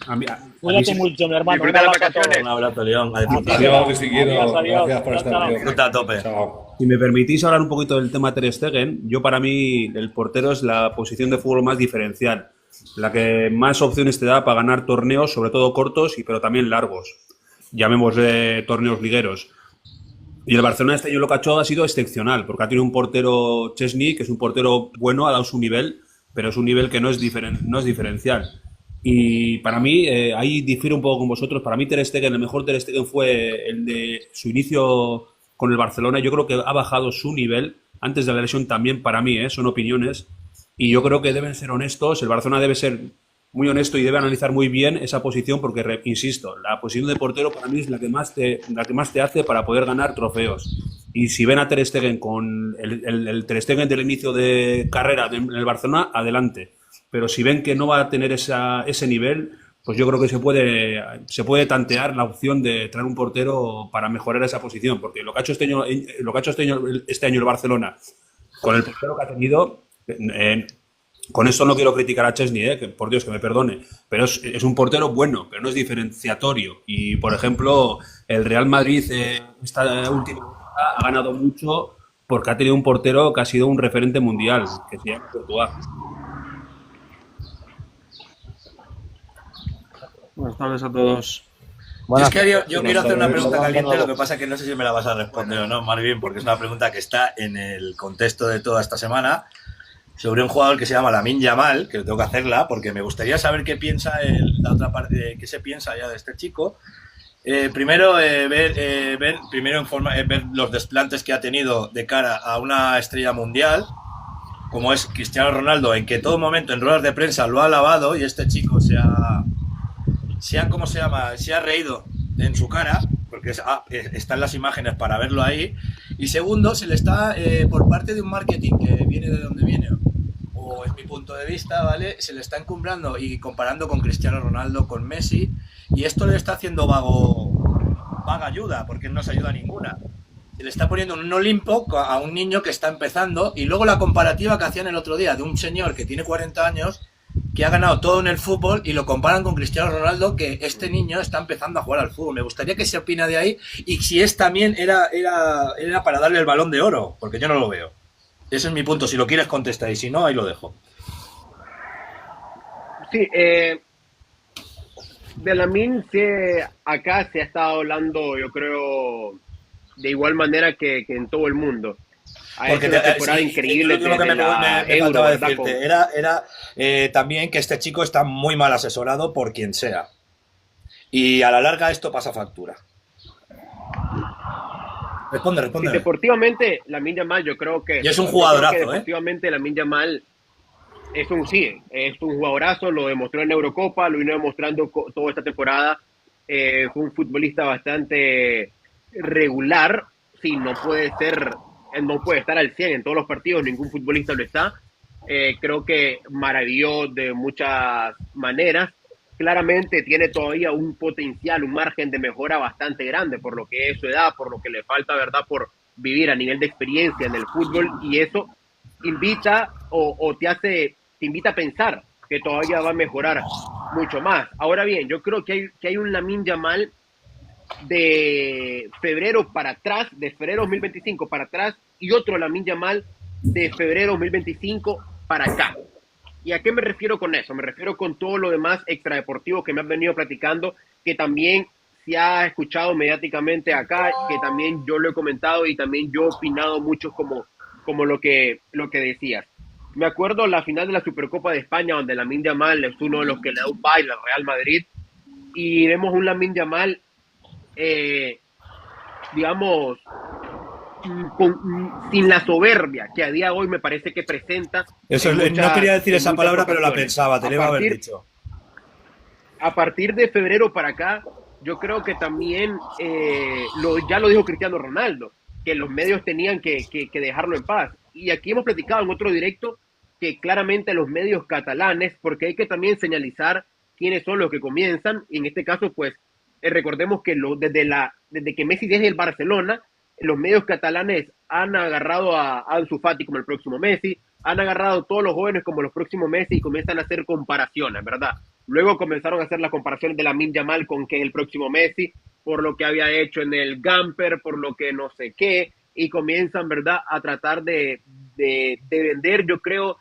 A mí Cuídate sí- mucho, mi hermano. Disfruta Un las abrazo a vacaciones. todos. Un abrazo, León. A disfrutar. Adiós, Luisiquero. Adiós, adiós. Gracias por Chao, estar, chao. León. Disfruta a tope. Chao. Si me permitís hablar un poquito del tema Ter Stegen, yo para mí el portero es la posición de fútbol más diferencial, la que más opciones te da para ganar torneos, sobre todo cortos, pero también largos, llamémosle torneos ligueros. Y el Barcelona este año lo que ha hecho ha sido excepcional, porque ha tenido un portero Szczęsny, que es un portero bueno, ha dado su nivel, pero es un nivel que no es diferencial. Y para mí, ahí difiero un poco con vosotros, para mí Ter Stegen, el mejor Ter Stegen fue el de su inicio con el Barcelona. Yo creo que ha bajado su nivel antes de la lesión también, para mí, son opiniones. Y yo creo que deben ser honestos. El Barcelona debe ser muy honesto y debe analizar muy bien esa posición porque, insisto, la posición de portero para mí es la que más te hace para poder ganar trofeos. Y si ven a Ter Stegen con el Ter Stegen del inicio de carrera en el Barcelona, adelante. Pero si ven que no va a tener ese nivel, pues yo creo que se puede tantear la opción de traer un portero para mejorar esa posición. Porque lo que ha hecho este año el Barcelona con el portero que ha tenido... con esto no quiero criticar a Chesney, que por Dios que me perdone, pero es un portero bueno, pero no es diferenciatorio. Y por ejemplo, el Real Madrid esta última temporada ha ganado mucho porque ha tenido un portero que ha sido un referente mundial, que se llama Courtois. Buenas tardes a todos. Es que yo quiero hacer una pregunta caliente, lo que pasa es que no sé si me la vas a responder o no, Marvin, porque es una pregunta que está en el contexto de toda esta semana, sobre un jugador que se llama Lamine Yamal, que tengo que hacerla, porque me gustaría saber qué piensa la otra parte, qué se piensa ya de este chico. Primero, ver los desplantes que ha tenido de cara a una estrella mundial, como es Cristiano Ronaldo, en que todo momento en ruedas de prensa lo ha alabado y este chico se ha reído en su cara, porque están las imágenes para verlo ahí. Y segundo, se le está, por parte de un marketing que viene de donde viene, o es mi punto de vista, ¿vale? Se le está encumbrando y comparando con Cristiano Ronaldo, con Messi, y esto le está haciendo vaga ayuda, porque no se ayuda ninguna. Se le está poniendo un Olimpo a un niño que está empezando, y luego la comparativa que hacían el otro día de un señor que tiene 40 años, que ha ganado todo en el fútbol, y lo comparan con Cristiano Ronaldo, que este niño está empezando a jugar al fútbol. Me gustaría que se opina de ahí, y si también era para darle el Balón de Oro, porque yo no lo veo. Ese es mi punto, si lo quieres contestar, y si no, ahí lo dejo. Sí, de Lamine, acá se ha estado hablando, yo creo, de igual manera que en todo el mundo. Porque una temporada increíble. Lo que me faltaba decirte era también que este chico está muy mal asesorado por quien sea. Y a la larga esto pasa factura. Responde. Sí, deportivamente, Lamine Yamal, yo creo que... Y es un jugadorazo, deportivamente, Lamine Yamal es un jugadorazo, lo demostró en Eurocopa, lo vino demostrando toda esta temporada. Fue un futbolista bastante regular. Sí, no puede estar al 100 en todos los partidos, ningún futbolista lo está. Creo que maravilló de muchas maneras. Claramente tiene todavía un potencial, un margen de mejora bastante grande por lo que es su edad, por lo que le falta, ¿verdad?, por vivir a nivel de experiencia en el fútbol, y eso invita te invita a pensar que todavía va a mejorar mucho más. Ahora bien, yo creo que hay un Lamine Yamal de febrero para atrás, de febrero 2025 para atrás, y otro Lamine Yamal de febrero 2025 para acá. ¿Y a qué me refiero con eso? Me refiero con todo lo demás extradeportivo que me han venido platicando, que también se ha escuchado mediáticamente acá, que también yo lo he comentado y también yo he opinado mucho como lo que decías. Me acuerdo la final de la Supercopa de España, donde Lamine Yamal es uno de los que le da un baile al Real Madrid, y vemos un Lamine Yamal digamos, sin la soberbia que a día de hoy me parece que presenta. Eso, no quería decir esa palabra, pero la pensaba, te le iba a haber dicho. A partir de febrero para acá, yo creo que también, ya lo dijo Cristiano Ronaldo, que los medios tenían que dejarlo en paz. Y aquí hemos platicado en otro directo que claramente los medios catalanes, porque hay que también señalizar quiénes son los que comienzan, y en este caso, pues, recordemos que desde que Messi deje el Barcelona, los medios catalanes han agarrado a Ansu Fati como el próximo Messi, han agarrado a todos los jóvenes como los próximos Messi y comienzan a hacer comparaciones, ¿verdad? Luego comenzaron a hacer las comparaciones de Lamine Yamal con que es el próximo Messi, por lo que había hecho en el Gamper, por lo que no sé qué, y comienzan, ¿verdad?, a tratar de vender, yo creo,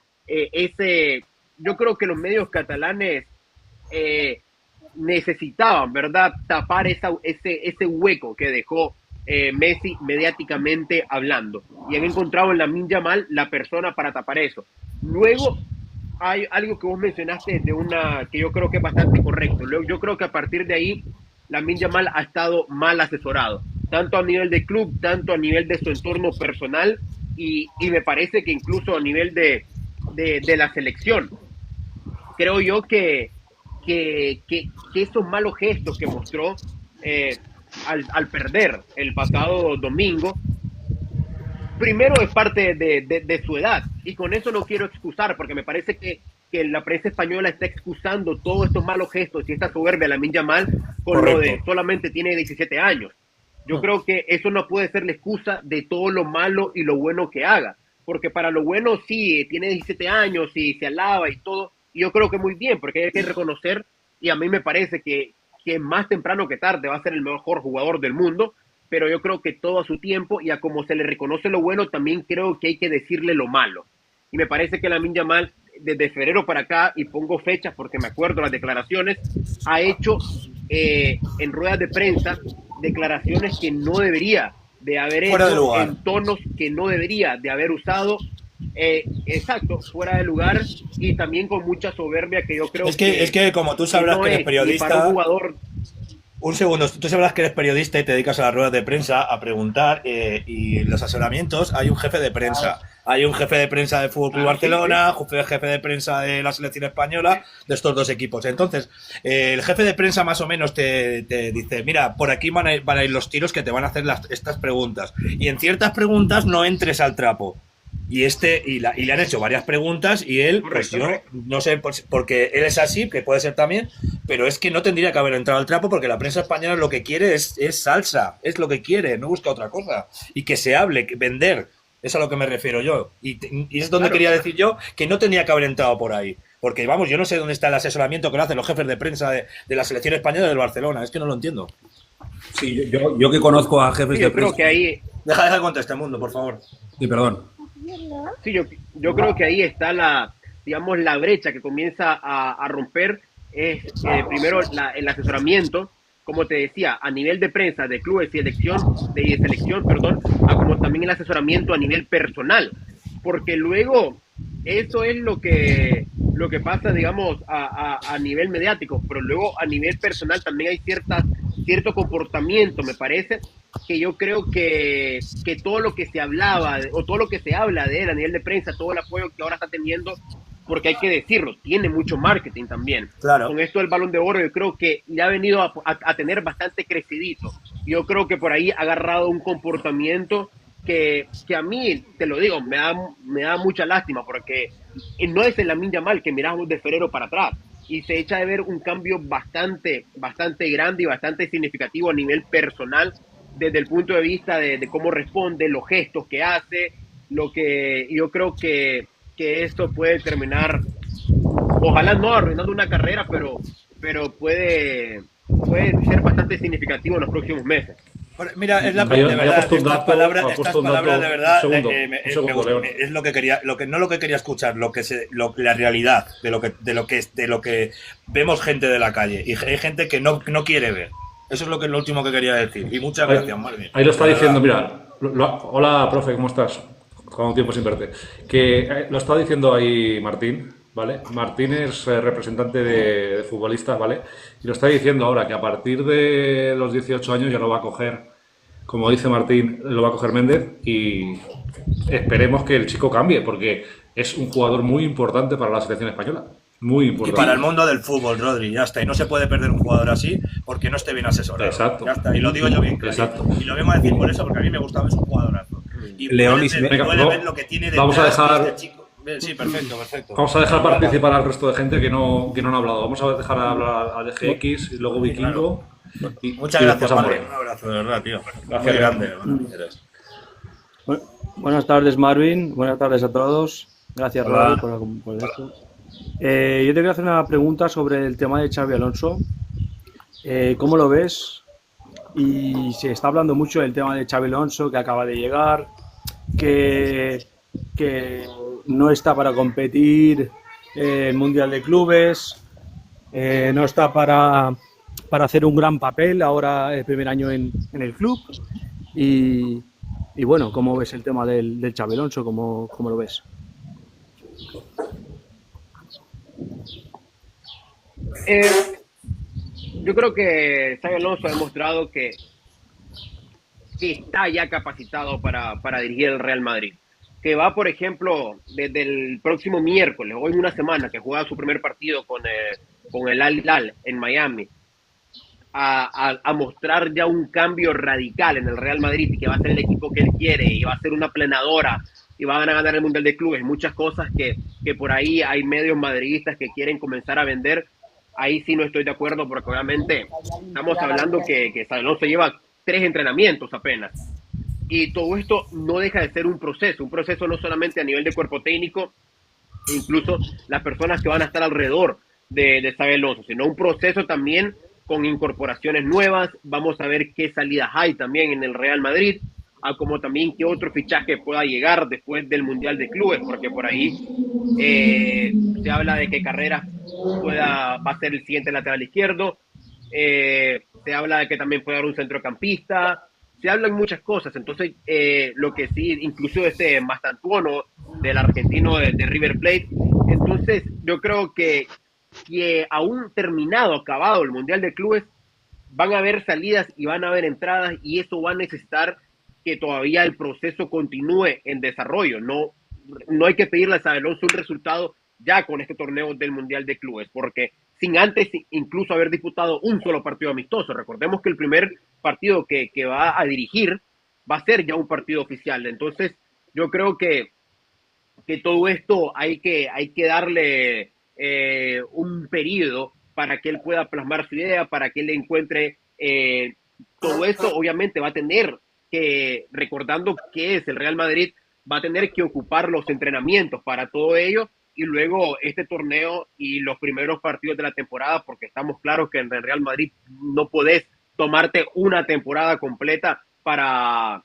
yo creo que los medios catalanes necesitaban, ¿verdad?, tapar ese hueco que dejó Messi mediáticamente hablando, y han encontrado en Lamine Yamal la persona para tapar eso. Luego hay algo que vos mencionaste que yo creo que es bastante correcto. Luego, yo creo que a partir de ahí Lamine Yamal ha estado mal asesorado. tanto a nivel de club, tanto a nivel de su entorno personal y me parece que incluso a nivel de la selección. Creo yo que esos malos gestos que mostró al perder el pasado domingo, primero es parte de su edad, y con eso no quiero excusar, porque me parece que la prensa española está excusando todos estos malos gestos y esta soberbia de Lamine Yamal con Correcto. lo de solamente tiene 17 años. Yo creo que eso no puede ser la excusa de todo lo malo y lo bueno que haga, porque para lo bueno sí, tiene 17 años y se alaba y todo, y yo creo que muy bien, porque hay que reconocer, y a mí me parece que más temprano que tarde va a ser el mejor jugador del mundo, pero yo creo que todo a su tiempo, y a como se le reconoce lo bueno, también creo que hay que decirle lo malo. Y me parece que Lamine Yamal, desde febrero para acá, y pongo fechas porque me acuerdo las declaraciones, ha hecho en ruedas de prensa declaraciones que no debería de haber Fuera de hecho, lugar. en tonos que no debería de haber usado, exacto, fuera de lugar, y también con mucha soberbia que yo creo Es que como tú sabrás no que eres es ni para un periodista, jugador. un segundo, tú sabrás que eres periodista y te dedicas a las ruedas de prensa a preguntar y en los asesoramientos hay un jefe de prensa. Hay un jefe de prensa del Fútbol Club Barcelona, jefe de prensa de la selección española, de estos dos equipos. Entonces, el jefe de prensa más o menos te dice, mira, por aquí van a ir los tiros que te van a hacer estas preguntas. Y en ciertas preguntas no entres al trapo. Y le han hecho varias preguntas y él, pues yo no sé, porque él es así, que puede ser también, pero es que no tendría que haber entrado al trapo porque la prensa española lo que quiere es salsa, es lo que quiere, no busca otra cosa. Y que se hable, vender, es a lo que me refiero yo. Y es donde quería decir yo que no tendría que haber entrado por ahí. Porque, vamos, yo no sé dónde está el asesoramiento que lo hacen los jefes de prensa de la selección española del Barcelona, es que no lo entiendo. Sí, yo que conozco a jefes Sí, de yo creo prensa. que ahí, Deja de contestar, Mundo, por favor. Sí, perdón. sí, yo creo que ahí está digamos, la brecha que comienza a romper. Es primero el asesoramiento, como te decía, a nivel de prensa, de clubes y de selección, perdón, a como también el asesoramiento a nivel personal, porque luego eso es lo que pasa, digamos, a nivel mediático, pero luego a nivel personal también hay cierto comportamiento, me parece, que yo creo que todo lo que se hablaba, o todo lo que se habla de él a nivel de prensa, todo el apoyo que ahora está teniendo, porque hay que decirlo, tiene mucho marketing también. Claro. Con esto del Balón de Oro, yo creo que ya ha venido a tener bastante crecidito. Yo creo que por ahí ha agarrado un comportamiento que a mí, te lo digo, me da mucha lástima, porque no es el Lamine Yamal que miramos de febrero para atrás, y se echa de ver un cambio bastante grande y bastante significativo a nivel personal, desde el punto de vista de cómo responde, los gestos que hace, lo que yo creo que esto puede terminar, ojalá no arruinando una carrera, pero puede ser bastante significativo en los próximos meses. Mira, es la Hay de verdad, puesto un estas dato, palabras, ha estas puesto un palabras dato, de verdad un segundo, León. es lo que quería, no lo que quería escuchar, la realidad de lo que vemos gente de la calle y hay gente que no quiere ver. Eso es lo último que quería decir. Y muchas gracias, Marvin. Ahí lo está diciendo, mira, hola, profe, ¿cómo estás? Con un tiempo sin verte. Que lo está diciendo ahí Martín, ¿vale? Martín es representante de futbolistas, ¿vale? Y lo está diciendo ahora que a partir de los 18 años ya lo va a coger, como dice Martín, lo va a coger Méndez, y esperemos que el chico cambie, porque es un jugador muy importante para la selección española. Muy Y importante. para el mundo del fútbol, Rodri, ya está. Y no se puede perder un jugador así porque no esté bien asesorado. Exacto. Ya está. Y lo digo yo bien claro. Exacto. Y lo vengo a decir por eso, porque a mí me gustaba, es un jugadorazo. Y León puede, y si- ver, venga, puede ver lo que tiene detrás vamos a dejar- de este chico. Sí, perfecto. Vamos a dejar participar al resto de gente que no han hablado. Vamos a dejar hablar a DGX y luego Vikingo. Y, Muchas y gracias, después a Marvin. More. Un abrazo, de verdad, tío. Gracias, Muy León. grande. Eres. Buenas tardes, Marvin. Buenas tardes a todos. Gracias, Hola. Rodri, por esto. Yo te quería hacer una pregunta sobre el tema de Xabi Alonso. ¿Cómo lo ves? Y se está hablando mucho del tema de Xabi Alonso, que acaba de llegar, que no está para competir el Mundial de Clubes, no está para hacer un gran papel ahora el primer año en el club. Y bueno, ¿cómo ves el tema del Xabi Alonso? ¿Cómo lo ves? Yo creo que Xabi Alonso ha demostrado que que está ya capacitado para dirigir el Real Madrid. Que va, por ejemplo, desde el próximo miércoles, hoy en una semana, que juega su primer partido con el Al Hilal en Miami, a mostrar ya un cambio radical en el Real Madrid y que va a ser el equipo que él quiere y va a ser una planadora y van a ganar el Mundial de Clubes, muchas cosas que por ahí hay medios madridistas que quieren comenzar a vender. Ahí sí no estoy de acuerdo porque obviamente estamos hablando que Alonso lleva 3 entrenamientos apenas y todo esto no deja de ser un proceso no solamente a nivel de cuerpo técnico, incluso las personas que van a estar alrededor de Xabi Alonso, sino un proceso también con incorporaciones nuevas. Vamos a ver qué salidas hay también en el Real Madrid, como también qué otro fichaje pueda llegar después del Mundial de Clubes, porque por ahí se habla de que Carreras va a ser el siguiente lateral izquierdo, se habla de que también puede haber un centrocampista, se hablan muchas cosas. Entonces lo que sí, incluso Mastantuono del argentino de River Plate. Entonces yo creo que aún acabado el Mundial de Clubes, van a haber salidas y van a haber entradas, y eso va a necesitar que todavía el proceso continúe en desarrollo. No hay que pedirle a Xabi Alonso un resultado ya con este torneo del Mundial de Clubes, porque sin antes incluso haber disputado un solo partido amistoso. Recordemos que el primer partido que va a dirigir va a ser ya un partido oficial. Entonces yo creo que todo esto hay que darle un periodo para que él pueda plasmar su idea, para que él encuentre todo esto. Obviamente va a tener que, recordando que es el Real Madrid, va a tener que ocupar los entrenamientos para todo ello, y luego este torneo y los primeros partidos de la temporada, porque estamos claros que en el Real Madrid no podés tomarte una temporada completa para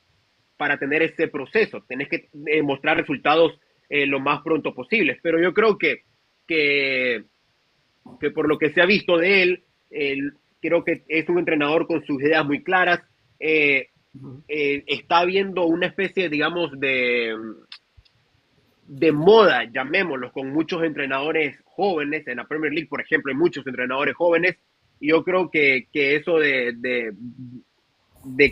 tener ese proceso. Tenés que mostrar resultados lo más pronto posible. Pero yo creo que por lo que se ha visto de él, creo que es un entrenador con sus ideas muy claras. Está habiendo una especie, digamos, de moda, llamémoslo, con muchos entrenadores jóvenes. En la Premier League, por ejemplo, hay muchos entrenadores jóvenes, y yo creo que eso de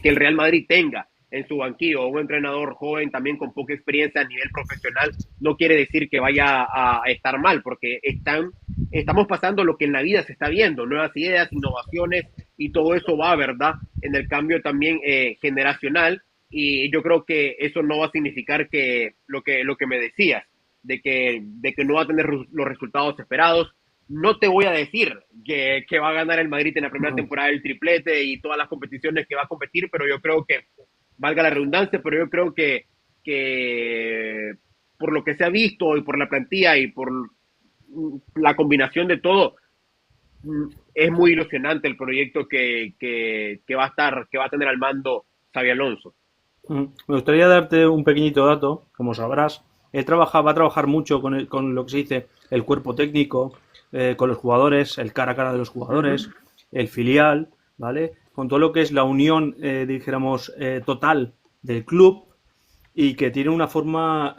que el Real Madrid tenga en su banquillo un entrenador joven también con poca experiencia a nivel profesional no quiere decir que vaya a estar mal, porque estamos pasando lo que en la vida se está viendo, nuevas ideas, innovaciones, y todo eso va, ¿verdad?, en el cambio también generacional. Y yo creo que eso no va a significar que lo que me decías, de que no va a tener los resultados esperados. No te voy a decir que va a ganar el Madrid en la primera temporada el triplete y todas las competiciones que va a competir, pero yo creo que, valga la redundancia, pero yo creo que por lo que se ha visto y por la plantilla y por la combinación de todo, es muy ilusionante el proyecto que va a tener al mando Xabi Alonso. Me gustaría darte un pequeñito dato. Como sabrás, va a trabajar mucho con lo que se dice el cuerpo técnico, con los jugadores, el cara a cara de los jugadores, el filial, ¿vale? Con todo lo que es la unión, dijéramos, total del club, y que tiene una forma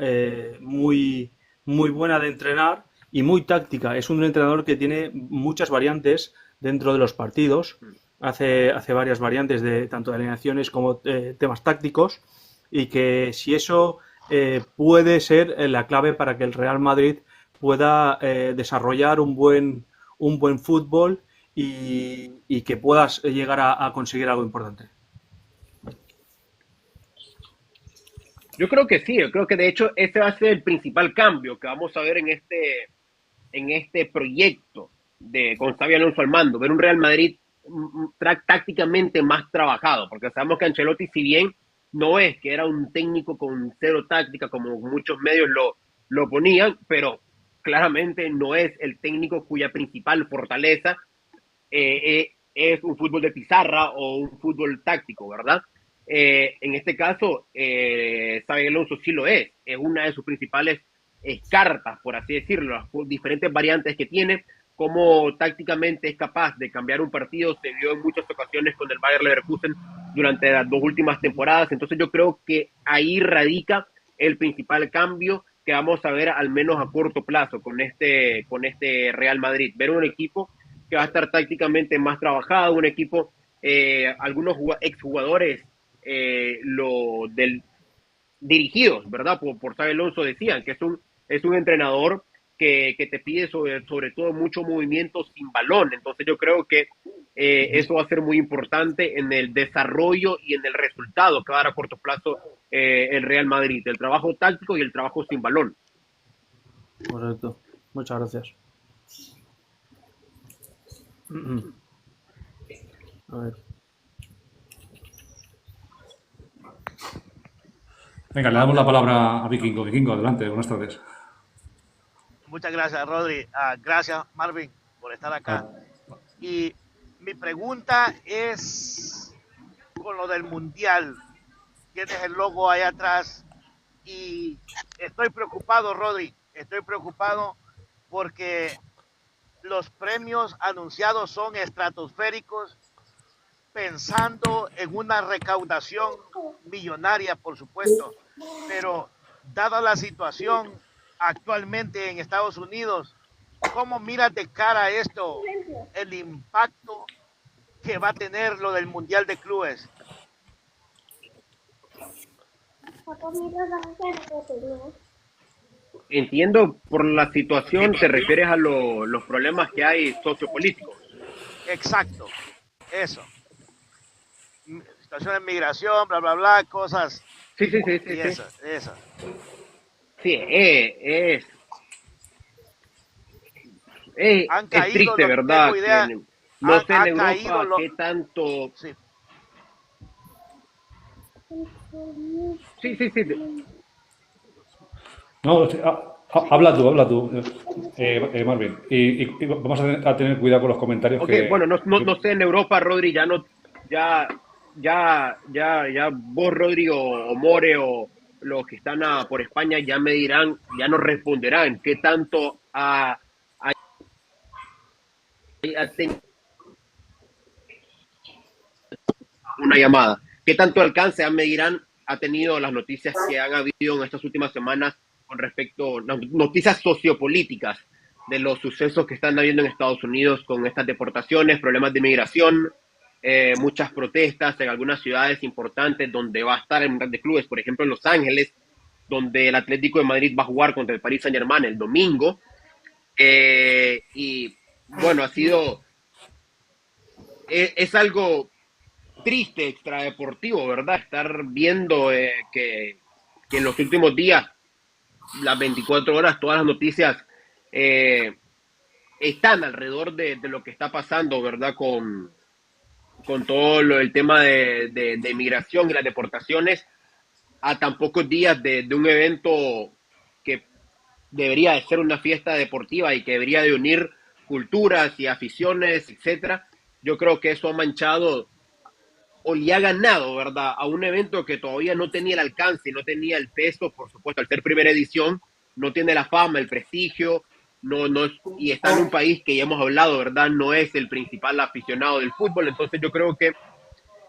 muy, muy buena de entrenar y muy táctica. Es un entrenador que tiene muchas variantes dentro de los partidos. Hace varias variantes tanto de alineaciones como temas tácticos, y que si eso puede ser la clave para que el Real Madrid pueda desarrollar un buen fútbol y que puedas llegar a conseguir algo importante. Yo creo que sí, yo creo que de hecho ese va a ser el principal cambio que vamos a ver en este proyecto con Xabi Alonso al mando, ver un Real Madrid tácticamente más trabajado, porque sabemos que Ancelotti, si bien no es que era un técnico con cero táctica como muchos medios lo ponían, pero claramente no es el técnico cuya principal fortaleza es un fútbol de pizarra o un fútbol táctico, ¿verdad? En este caso, Xabi Alonso sí lo es una de sus principales cartas, por así decirlo, las diferentes variantes que tiene, cómo tácticamente es capaz de cambiar un partido. Se vio en muchas ocasiones con el Bayer Leverkusen durante las 2 últimas temporadas. Entonces yo creo que ahí radica el principal cambio que vamos a ver, al menos a corto plazo, con este Real Madrid. Ver un equipo que va a estar tácticamente más trabajado, un equipo, algunos exjugadores dirigidos, ¿verdad? Por Xabi Alonso decían que es un entrenador que te pide sobre todo mucho movimiento sin balón. Entonces yo creo que eso va a ser muy importante en el desarrollo y en el resultado que va a dar a corto plazo el Real Madrid, el trabajo táctico y el trabajo sin balón. Correcto. Muchas gracias. A ver. Venga, le damos la palabra a Vikingo. Vikingo, adelante, buenas tardes. Muchas gracias, Rodri. Gracias, Marvin, por estar acá. Y mi pregunta es con lo del Mundial. Tienes el logo ahí atrás y estoy preocupado, Rodri. Estoy preocupado porque los premios anunciados son estratosféricos, pensando en una recaudación millonaria, por supuesto, pero dada la situación actualmente en Estados Unidos, ¿cómo miras de cara a esto, el impacto que va a tener lo del Mundial de Clubes? Entiendo, por la situación te refieres a los problemas que hay sociopolíticos. Exacto, eso. Situación de migración, bla, bla, bla, cosas. Sí. Esas. Sí, es triste, ¿verdad? Que no sé en Europa qué tanto... Sí. No, habla tú, Marvin. Y vamos a tener cuidado con los comentarios. Okay, bueno, no sé en Europa, Rodri, ya vos, Rodri, o More, o los que están por España ya me dirán, ya nos responderán qué tanto una llamada, qué tanto alcance me dirán ha tenido las noticias que han habido en estas últimas semanas con respecto a noticias sociopolíticas de los sucesos que están habiendo en Estados Unidos con estas deportaciones, problemas de migración, muchas protestas en algunas ciudades importantes donde va a estar el Mundial de Clubes, por ejemplo en Los Ángeles, donde el Atlético de Madrid va a jugar contra el Paris Saint-Germain el domingo. Y bueno, es algo triste, extradeportivo, ¿verdad? Estar viendo que en los últimos días, las 24 horas, todas las noticias están alrededor de lo que está pasando, ¿verdad? Con todo el tema de migración y las deportaciones, a tan pocos días de un evento que debería de ser una fiesta deportiva y que debería de unir culturas y aficiones, etcétera. Yo creo que eso ha manchado o le ha ganado, ¿verdad?, a un evento que todavía no tenía el alcance, no tenía el peso, por supuesto, al ser primera edición, no tiene la fama, el prestigio, y está en un país que ya hemos hablado, ¿verdad?, no es el principal aficionado del fútbol. Entonces yo creo que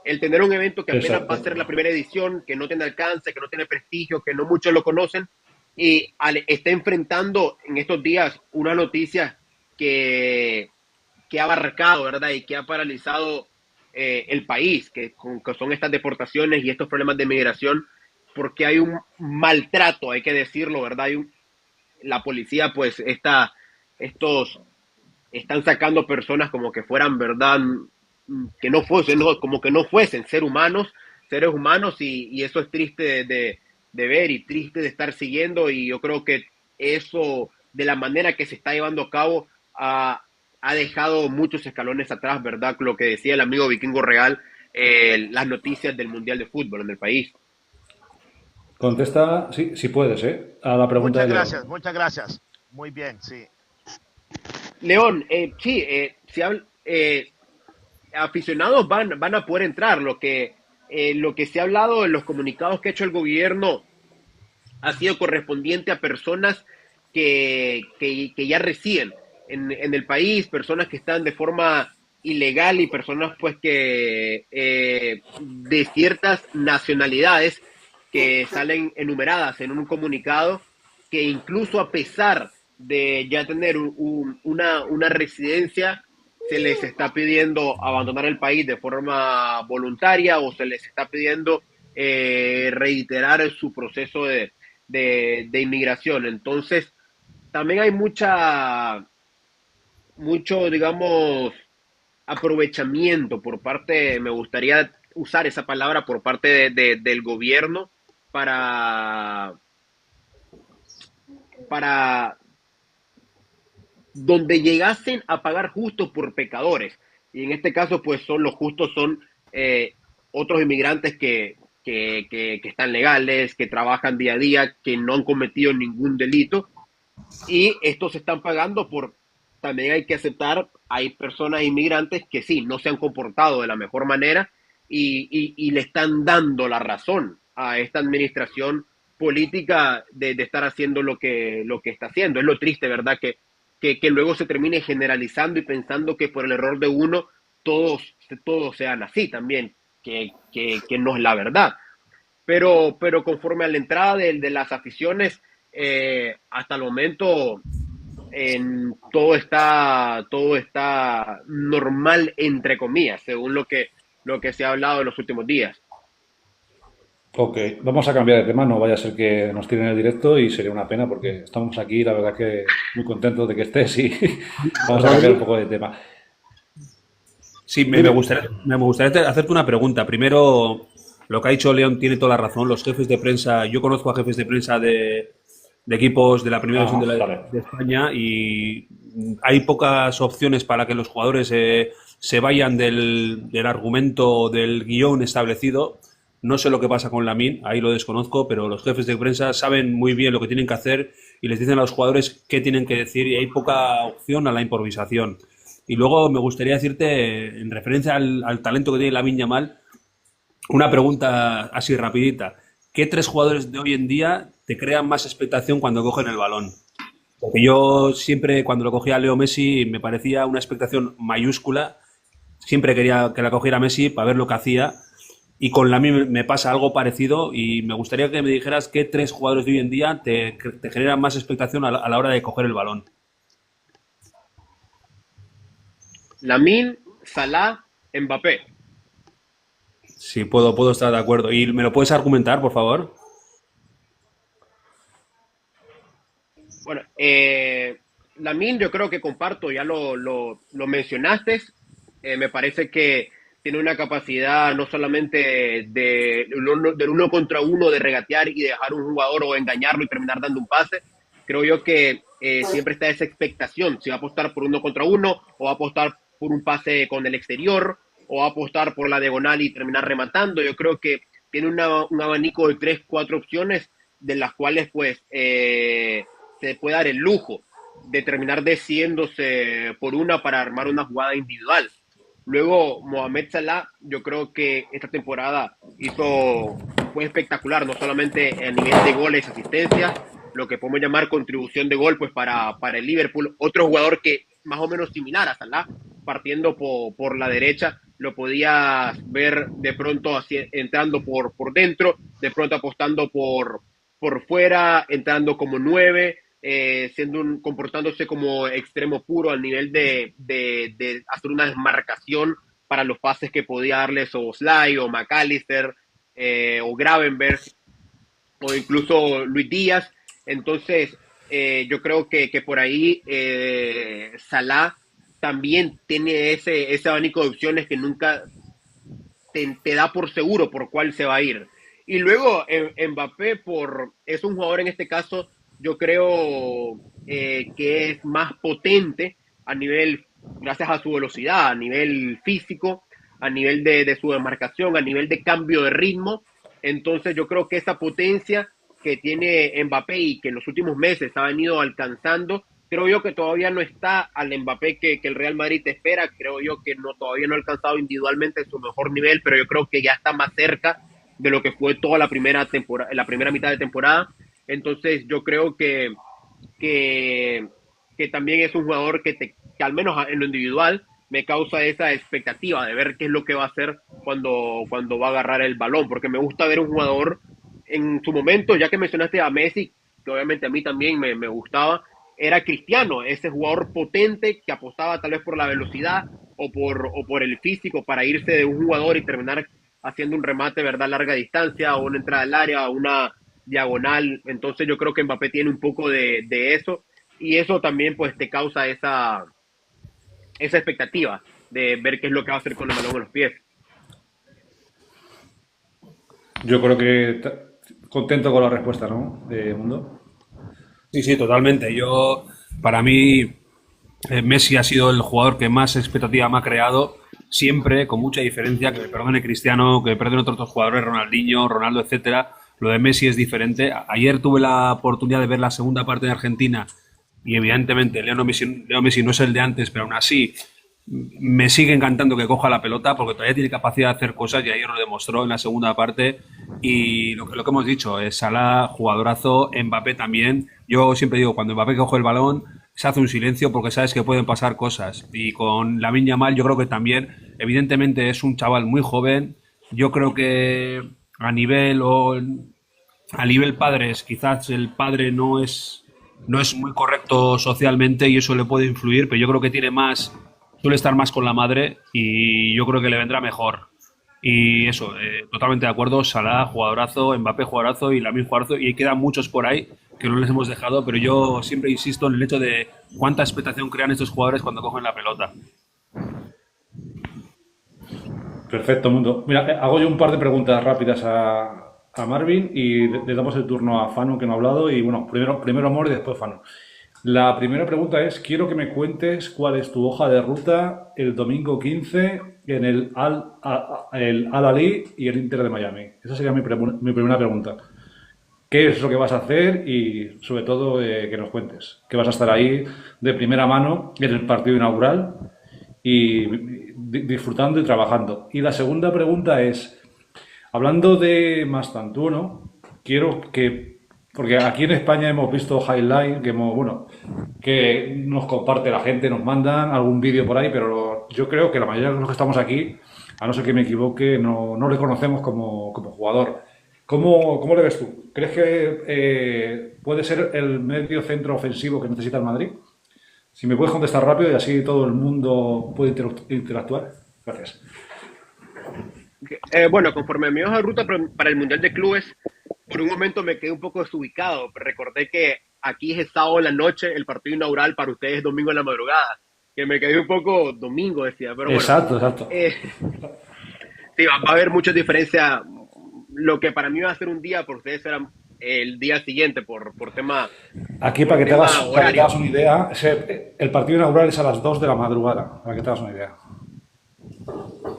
el tener un evento que apenas va a ser la primera edición, que no tiene alcance, que no tiene prestigio, que no muchos lo conocen, y está enfrentando en estos días una noticia que ha abarcado, ¿verdad?, y que ha paralizado el país, que son estas deportaciones y estos problemas de migración, porque hay un maltrato, hay que decirlo, ¿verdad? La policía, pues, están sacando personas como que fueran, ¿verdad?, que no fuesen, como que no fuesen seres humanos, y eso es triste de ver y triste de estar siguiendo, y yo creo que eso, de la manera que se está llevando a cabo, ha dejado muchos escalones atrás, ¿verdad? Lo que decía el amigo Vikingo Real, las noticias del Mundial de Fútbol en el país. Contesta, sí, si puedes, a la pregunta de León. Muchas gracias. Muy bien, sí. León, aficionados van a poder entrar. Lo que se ha hablado en los comunicados que ha hecho el gobierno ha sido correspondiente a personas que ya residen en el país, personas que están de forma ilegal y personas pues que de ciertas nacionalidades que salen enumeradas en un comunicado, que incluso a pesar de ya tener una residencia se les está pidiendo abandonar el país de forma voluntaria o se les está pidiendo reiterar su proceso de inmigración. Entonces, también hay mucho, digamos, aprovechamiento por parte, me gustaría usar esa palabra, por parte del gobierno para, para donde llegasen a pagar justos por pecadores. Y en este caso, pues son los justos, son otros inmigrantes que están legales, que trabajan día a día, que no han cometido ningún delito. Y estos se están pagando por, también hay que aceptar, hay personas inmigrantes que sí, no se han comportado de la mejor manera y le están dando la razón a esta administración política de estar haciendo lo que está haciendo. Es lo triste, ¿verdad? Que luego se termine generalizando y pensando que por el error de uno todos sean así también, que no es la verdad. Pero conforme a la entrada de las aficiones, hasta el momento todo está normal, entre comillas, según lo que se ha hablado en los últimos días. Ok, vamos a cambiar de tema, no vaya a ser que nos tiren el directo y sería una pena porque estamos aquí, la verdad que muy contentos de que estés y vamos a cambiar un poco de tema. Sí, me gustaría hacerte una pregunta. Primero, lo que ha dicho León tiene toda la razón. Los jefes de prensa, yo conozco a jefes de prensa de equipos de la primera división Vale. de España y hay pocas opciones para que los jugadores se vayan del argumento, del guión establecido. No sé lo que pasa con Lamine, ahí lo desconozco, pero los jefes de prensa saben muy bien lo que tienen que hacer y les dicen a los jugadores qué tienen que decir y hay poca opción a la improvisación. Y luego me gustaría decirte, en referencia al talento que tiene Lamine Yamal, una pregunta así rapidita. ¿Qué tres jugadores de hoy en día te crean más expectación cuando cogen el balón? Porque yo siempre, cuando lo cogía a Leo Messi, me parecía una expectación mayúscula. Siempre quería que la cogiera Messi para ver lo que hacía. Y con Lamine me pasa algo parecido y me gustaría que me dijeras qué tres jugadores de hoy en día te generan más expectación a la hora de coger el balón. Lamine, Salah, Mbappé. Sí, puedo estar de acuerdo. ¿Y me lo puedes argumentar, por favor? Bueno, Lamine yo creo que comparto, ya lo mencionaste. Me parece que tiene una capacidad no solamente del uno contra uno, de regatear y dejar un jugador o engañarlo y terminar dando un pase. Creo yo que siempre está esa expectación, si va a apostar por uno contra uno o va a apostar por un pase con el exterior o va a apostar por la diagonal y terminar rematando. Yo creo que tiene un abanico de 3, 4 opciones de las cuales pues se puede dar el lujo de terminar decidiéndose por una para armar una jugada individual. Luego, Mohamed Salah, yo creo que esta temporada fue espectacular, no solamente a nivel de goles, asistencias, lo que podemos llamar contribución de gol pues para el Liverpool. Otro jugador que más o menos similar a Salah, partiendo por la derecha, lo podías ver de pronto entrando por dentro, de pronto apostando por fuera, entrando como 9, comportándose como extremo puro al nivel de hacer una desmarcación para los pases que podía darles o Sly o McAllister o Gravenberg o incluso Luis Díaz. Entonces yo creo que por ahí Salah también tiene ese abanico de opciones que nunca te da por seguro por cuál se va a ir. Y luego Mbappé es un jugador en este caso, yo creo que es más potente a nivel, gracias a su velocidad, a nivel físico, a nivel de su demarcación, a nivel de cambio de ritmo. Entonces yo creo que esa potencia que tiene Mbappé y que en los últimos meses ha venido alcanzando, creo yo que todavía no está al Mbappé que el Real Madrid espera. Creo yo que todavía no ha alcanzado individualmente su mejor nivel, pero yo creo que ya está más cerca de lo que fue toda la primera mitad de temporada. Entonces yo creo que también es un jugador que al menos en lo individual me causa esa expectativa de ver qué es lo que va a hacer cuando va a agarrar el balón, porque me gusta ver un jugador en su momento, ya que mencionaste a Messi, que obviamente a mí también me gustaba, era Cristiano, ese jugador potente que apostaba tal vez por la velocidad o por el físico para irse de un jugador y terminar haciendo un remate, ¿verdad?, a larga distancia o una entrada al área o una diagonal. Entonces yo creo que Mbappé tiene un poco de eso y eso también pues te causa esa expectativa de ver qué es lo que va a hacer con el balón en los pies. Yo creo que contento con la respuesta, ¿no? De Mundo. Sí, sí, totalmente. Para mí, Messi ha sido el jugador que más expectativa me ha creado, siempre, con mucha diferencia, que me perdone Cristiano, que me perdonen otros dos jugadores, Ronaldinho, Ronaldo, etcétera. Lo de Messi es diferente. Ayer tuve la oportunidad de ver la segunda parte de Argentina y evidentemente Leo Messi no es el de antes, pero aún así me sigue encantando que coja la pelota porque todavía tiene capacidad de hacer cosas y ayer lo demostró en la segunda parte. Y lo que hemos dicho es Salah, jugadorazo, Mbappé también. Yo siempre digo, cuando Mbappé coge el balón se hace un silencio porque sabes que pueden pasar cosas. Y con Lamine Yamal yo creo que también, evidentemente es un chaval muy joven. Yo creo que a nivel padres, quizás el padre no es muy correcto socialmente y eso le puede influir, pero yo creo que suele estar más con la madre y yo creo que le vendrá mejor. Y eso, totalmente de acuerdo, Salah, jugadorazo, Mbappé, jugadorazo y Lamine, jugadorazo, y quedan muchos por ahí que no les hemos dejado, pero yo siempre insisto en el hecho de cuánta expectación crean estos jugadores cuando cogen la pelota. Perfecto, Mundo. Mira, hago yo un par de preguntas rápidas a Marvin y le damos el turno a Fano, que no ha hablado, y bueno, primero Amor y después Fano. La primera pregunta es, quiero que me cuentes cuál es tu hoja de ruta el domingo 15 en el Al-Ahly y el Inter de Miami. Esa sería mi primera pregunta. ¿Qué es lo que vas a hacer? Y sobre todo que nos cuentes. Que vas a estar ahí de primera mano en el partido inaugural y disfrutando y trabajando. Y la segunda pregunta es, hablando de Mastantuono, quiero que... Porque aquí en España hemos visto highlight que nos comparte la gente, nos mandan algún vídeo por ahí, pero yo creo que la mayoría de los que estamos aquí, a no ser que me equivoque, no le conocemos como jugador. ¿Cómo le ves tú? ¿Crees que puede ser el medio centro ofensivo que necesita el Madrid? Si me puedes contestar rápido y así todo el mundo puede interactuar. Gracias. Bueno, conforme a mi hoja de ruta para el Mundial de Clubes, por un momento me quedé un poco desubicado. Recordé que aquí es sábado en la noche, el partido inaugural, para ustedes domingo en la madrugada. Que me quedé un poco domingo, decía. Pero bueno, exacto. Sí, va a haber mucha diferencia. Lo que para mí va a ser un día, por ustedes será el día siguiente, por tema. Aquí, para que te hagas una idea, el partido inaugural es a las 2 de la madrugada, para que te hagas una idea.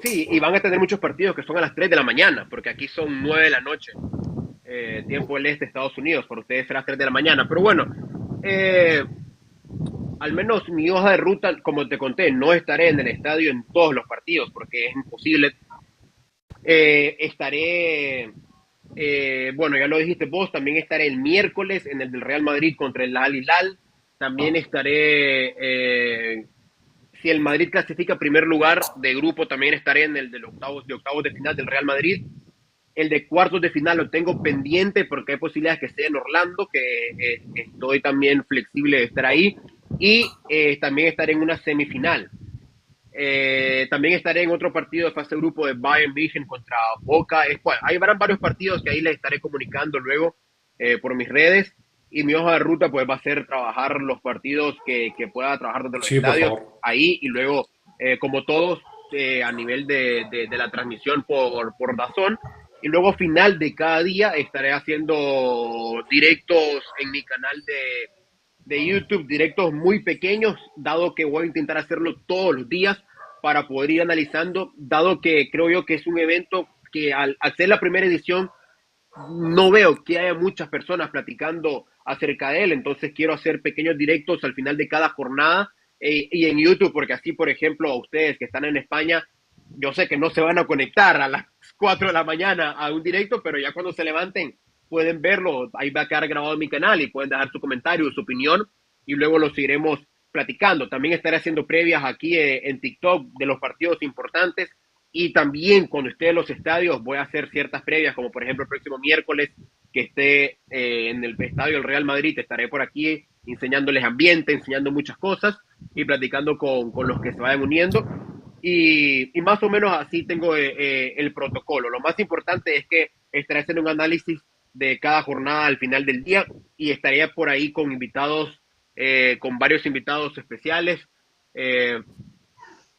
Sí, y van a tener muchos partidos que son a las 3 de la mañana, porque aquí son 9 de la noche. Tiempo del este, Estados Unidos, para ustedes será 3 de la mañana. Pero bueno, al menos mi hoja de ruta, como te conté, no estaré en el estadio en todos los partidos, porque es imposible. Estaré, bueno, ya lo dijiste vos, también estaré el miércoles en el del Real Madrid contra el Al Hilal. También estaré, si el Madrid clasifica primer lugar de grupo, también estaré en el de octavos de final del Real Madrid. El de cuartos de final lo tengo pendiente porque hay posibilidades que esté en Orlando, que estoy también flexible de estar ahí. Y también estaré en una semifinal. También estaré en otro partido de fase de grupo de Bayern München contra Boca. Hay varios partidos que ahí les estaré comunicando luego por mis redes. Y mi hoja de ruta pues va a ser trabajar los partidos que pueda trabajar desde los estadios ahí. Y luego, como todos, a nivel de la transmisión por DAZN. Y luego final de cada día estaré haciendo directos en mi canal de YouTube, directos muy pequeños, dado que voy a intentar hacerlo todos los días para poder ir analizando, dado que creo yo que es un evento que al ser la primera edición no veo que haya muchas personas platicando acerca de él, entonces quiero hacer pequeños directos al final de cada jornada y en YouTube, porque así, por ejemplo, a ustedes que están en España, yo sé que no se van a conectar a las 4 de la mañana a un directo, pero ya cuando se levanten pueden verlo, ahí va a quedar grabado en mi canal y pueden dejar su comentario, su opinión y luego lo seguiremos platicando. También estaré haciendo previas aquí en TikTok de los partidos importantes y también cuando esté en los estadios voy a hacer ciertas previas, como por ejemplo el próximo miércoles que esté en el estadio del Real Madrid, estaré por aquí enseñándoles ambiente, enseñando muchas cosas y platicando con los que se vayan uniendo. Y más o menos así tengo el protocolo. Lo más importante es que estaré haciendo un análisis de cada jornada al final del día y estaría por ahí con invitados, con varios invitados especiales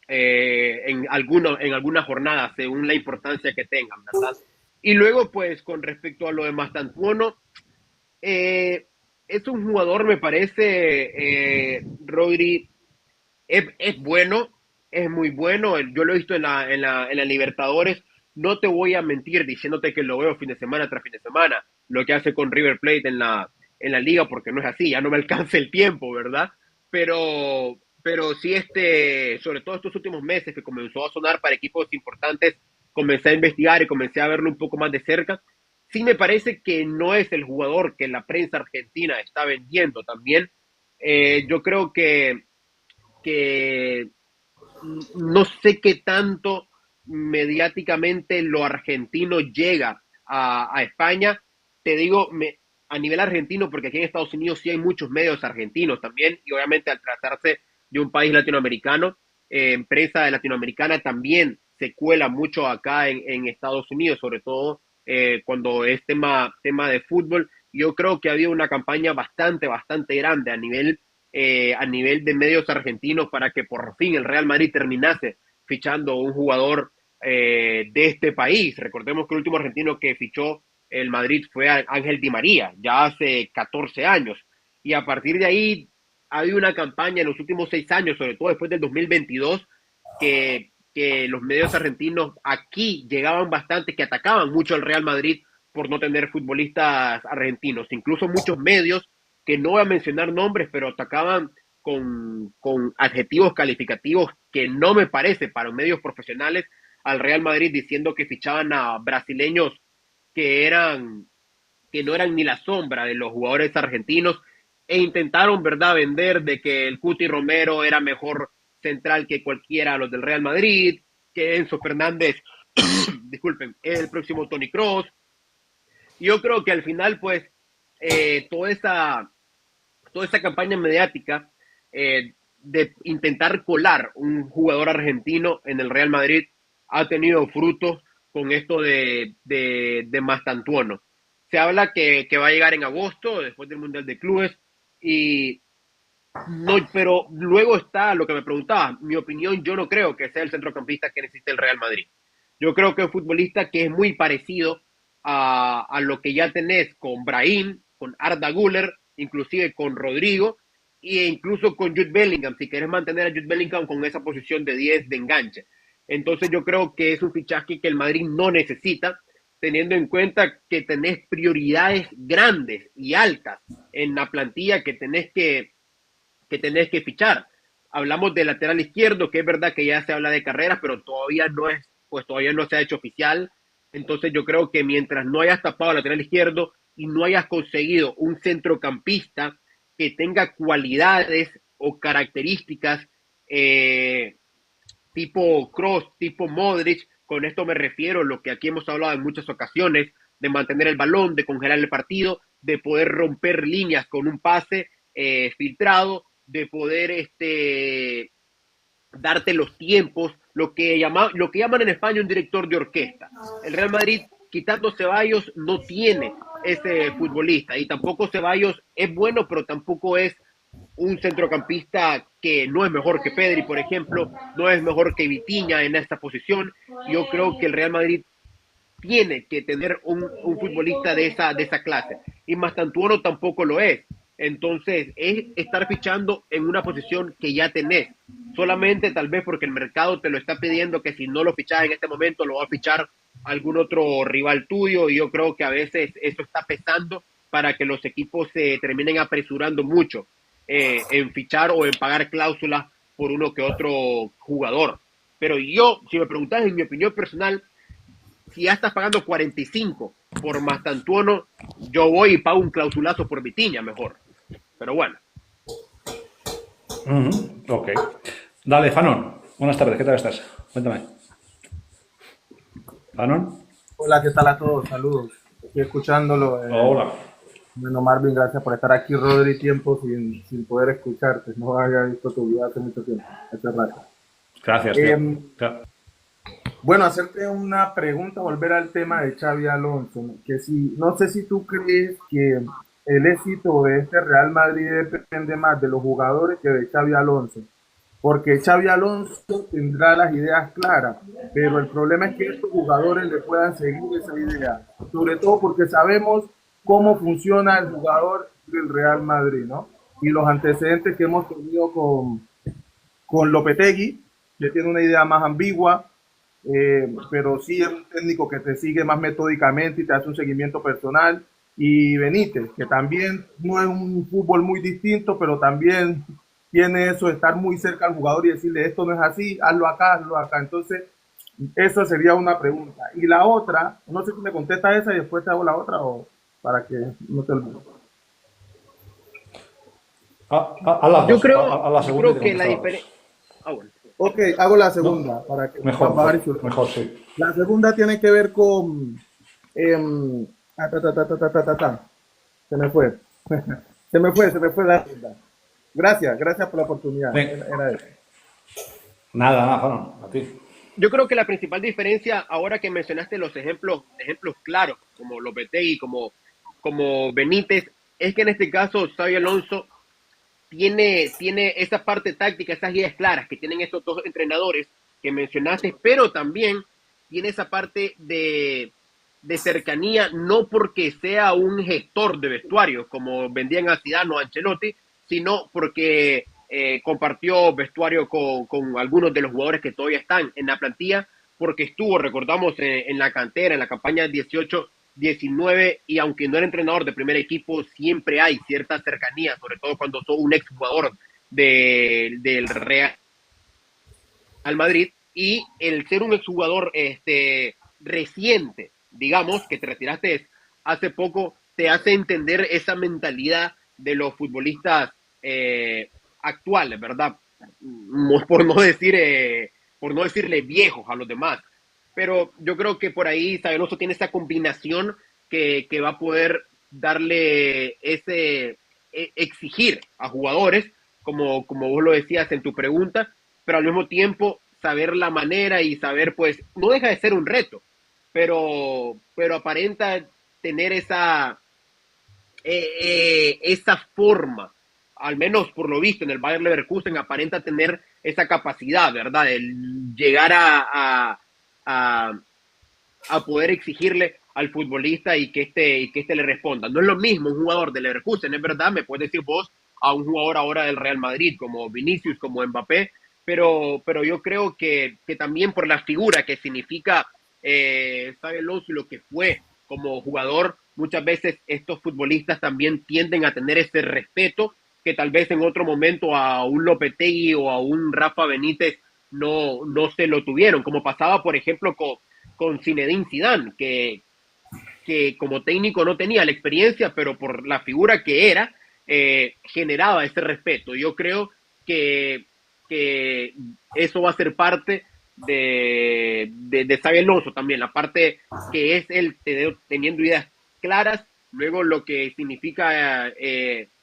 en algunas jornadas, según la importancia que tengan, ¿verdad? Y luego, pues, con respecto a lo de Mastantuono, es un jugador, me parece, Rodri, es bueno, es muy bueno. Yo lo he visto en la Libertadores. No te voy a mentir diciéndote que lo veo fin de semana tras fin de semana, lo que hace con River Plate en la liga, porque no es así, ya no me alcanza el tiempo, ¿verdad? Pero sí, sobre todo estos últimos meses que comenzó a sonar para equipos importantes, comencé a investigar y comencé a verlo un poco más de cerca. Sí me parece que no es el jugador que la prensa argentina está vendiendo también. Yo creo que no sé qué tanto mediáticamente lo argentino llega a España. Te digo, a nivel argentino, porque aquí en Estados Unidos sí hay muchos medios argentinos también, y obviamente al tratarse de un país latinoamericano, prensa latinoamericana también se cuela mucho acá en Estados Unidos, sobre todo cuando es tema de fútbol. Yo creo que ha habido una campaña bastante grande a nivel de medios argentinos para que por fin el Real Madrid terminase fichando un jugador de este país. Recordemos que el último argentino que fichó el Madrid fue Ángel Di María, ya hace 14 años. Y a partir de ahí ha habido una campaña en los últimos 6 años, sobre todo después del 2022, que los medios argentinos aquí llegaban bastante, que atacaban mucho al Real Madrid por no tener futbolistas argentinos. Incluso muchos medios, que no voy a mencionar nombres, pero atacaban con adjetivos calificativos que no me parece para medios profesionales al Real Madrid, diciendo que fichaban a brasileños que no eran ni la sombra de los jugadores argentinos, e intentaron, ¿verdad?, vender de que el Cuti Romero era mejor central que cualquiera de los del Real Madrid, que Enzo Fernández, disculpen, es el próximo Toni Kroos. Yo creo que al final, pues, toda esa campaña mediática de intentar colar un jugador argentino en el Real Madrid ha tenido frutos con esto de Mastantuono. Se habla que va a llegar en agosto, después del Mundial de Clubes, y no, pero luego está lo que me preguntaba. Mi opinión, yo no creo que sea el centrocampista que necesita el Real Madrid. Yo creo que es un futbolista que es muy parecido a lo que ya tenés con Brahim, con Arda Güler, inclusive con Rodrigo, e incluso con Jude Bellingham, si querés mantener a Jude Bellingham con esa posición de 10 de enganche. Entonces yo creo que es un fichaje que el Madrid no necesita, teniendo en cuenta que tenés prioridades grandes y altas en la plantilla que tenés que fichar. Hablamos del lateral izquierdo, que es verdad que ya se habla de carreras, pero todavía no se ha hecho oficial. Entonces yo creo que mientras no hayas tapado el lateral izquierdo y no hayas conseguido un centrocampista que tenga cualidades o características tipo Kroos, tipo Modric, con esto me refiero a lo que aquí hemos hablado en muchas ocasiones, de mantener el balón, de congelar el partido, de poder romper líneas con un pase filtrado, de poder darte los tiempos, lo que llaman en España un director de orquesta. El Real Madrid, quitando Ceballos, no tiene ese futbolista, y tampoco Ceballos es bueno, pero tampoco es un centrocampista que no es mejor que Pedri, por ejemplo, no es mejor que Vitinha en esta posición. Yo creo que el Real Madrid tiene que tener un futbolista de esa clase, y Mastantuono tampoco lo es. Entonces es estar fichando en una posición que ya tenés, solamente tal vez porque el mercado te lo está pidiendo, que si no lo fichas en este momento lo va a fichar algún otro rival tuyo, y yo creo que a veces eso está pesando para que los equipos se terminen apresurando mucho en fichar o en pagar cláusulas por uno que otro jugador. Pero yo, si me preguntas en mi opinión personal, si ya estás pagando 45 por Mastantuono, yo voy y pago un clausulazo por Vitinha mejor. Pero bueno. Ok. Dale, Fanon. Buenas tardes, ¿qué tal estás? Cuéntame. Fanon. Hola, ¿qué tal a todos? Saludos. Estoy escuchándolo. Hola. Bueno, Marvin, gracias por estar aquí, Rodri, tiempo sin poder escucharte. No había visto tu video hace mucho tiempo. Muchas gracias. Gracias, tío. Bueno, hacerte una pregunta, volver al tema de Xavi Alonso, ¿no? Que si, no sé si tú crees que el éxito de este Real Madrid depende más de los jugadores que de Xavi Alonso, porque Xavi Alonso tendrá las ideas claras, pero el problema es que estos jugadores le puedan seguir esa idea, sobre todo porque sabemos cómo funciona el jugador del Real Madrid, ¿no? Y los antecedentes que hemos tenido con Lopetegui, que tiene una idea más ambigua, pero sí es un técnico que te sigue más metódicamente y te hace un seguimiento personal. Y Benítez, que también no es un fútbol muy distinto, pero también tiene eso de estar muy cerca al jugador y decirle esto no es así, hazlo acá, hazlo acá. Entonces, eso sería una pregunta. Y la otra, no sé si me contesta esa y después te hago la otra o para que no te olvides. Yo creo que la diferencia... Bueno. Ok, hago la segunda para que mejor sí. La segunda tiene que ver con se me fue se me fue la segunda. Gracias por la oportunidad. Era eso. Nada, bueno, a ti. Yo creo que la principal diferencia, ahora que mencionaste los ejemplos claros, como Lopetegui, como Benítez, es que en este caso Xabi Alonso tiene esa parte táctica, esas ideas claras que tienen estos dos entrenadores que mencionaste, pero también tiene esa parte de cercanía, no porque sea un gestor de vestuario, como vendían a Zidane o a Ancelotti, sino porque compartió vestuario con algunos de los jugadores que todavía están en la plantilla, porque estuvo, recordamos, en la cantera, en la campaña 18-19, y aunque no era entrenador de primer equipo, siempre hay cierta cercanía, sobre todo cuando sos un exjugador del Real Madrid, y el ser un exjugador reciente, digamos, que te retiraste hace poco, te hace entender esa mentalidad de los futbolistas actuales, ¿verdad? Por no decirle viejos a los demás. Pero yo creo que por ahí Xabi Alonso tiene esa combinación que va a poder darle exigir a jugadores, como vos lo decías en tu pregunta, pero al mismo tiempo saber la manera y saber, pues, no deja de ser un reto, pero aparenta tener esa forma, al menos por lo visto en el Bayer Leverkusen, aparenta tener esa capacidad, ¿verdad? De llegar a poder exigirle al futbolista y que este le responda. No es lo mismo un jugador del Leverkusen, es verdad, me puedes decir vos, a un jugador ahora del Real Madrid, como Vinicius, como Mbappé, pero yo creo que también por la figura que significa Xabi Alonso y lo que fue como jugador, muchas veces estos futbolistas también tienden a tener ese respeto que tal vez en otro momento a un Lopetegui o a un Rafa Benítez no se lo tuvieron, como pasaba por ejemplo con Zinedine Zidane, que como técnico no tenía la experiencia, pero por la figura que era, generaba ese respeto. Yo creo que eso va a ser parte de Xabi Alonso también, la parte que es él teniendo ideas claras, luego lo que significa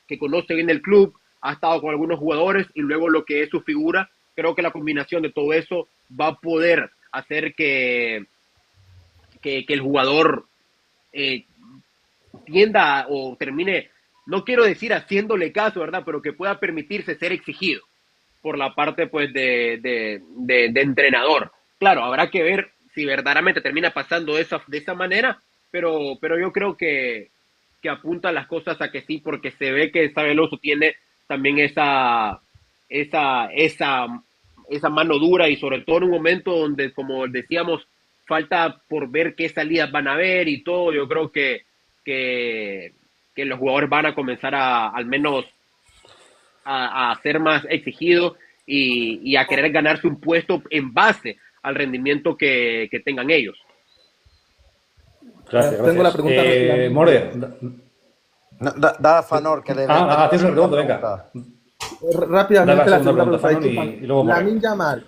que conoce bien el club, ha estado con algunos jugadores, y luego lo que es su figura. Creo que la combinación de todo eso va a poder hacer que el jugador tienda o termine, no quiero decir haciéndole caso, ¿verdad? Pero que pueda permitirse ser exigido por la parte, pues, de entrenador. Claro, habrá que ver si verdaderamente termina pasando de esa manera, pero yo creo que apunta las cosas a que sí, porque se ve que Xabi Alonso tiene también esa mano dura, y sobre todo en un momento donde, como decíamos, falta por ver qué salidas van a haber y todo. Yo creo que los jugadores van a comenzar al menos a ser más exigidos y a querer ganarse un puesto en base al rendimiento que tengan ellos. Gracias. Tengo la pregunta. More. Da a Fanor que le tienes una pregunta, venga. Rápidamente la segunda pregunta. Y luego Lamine Yamal.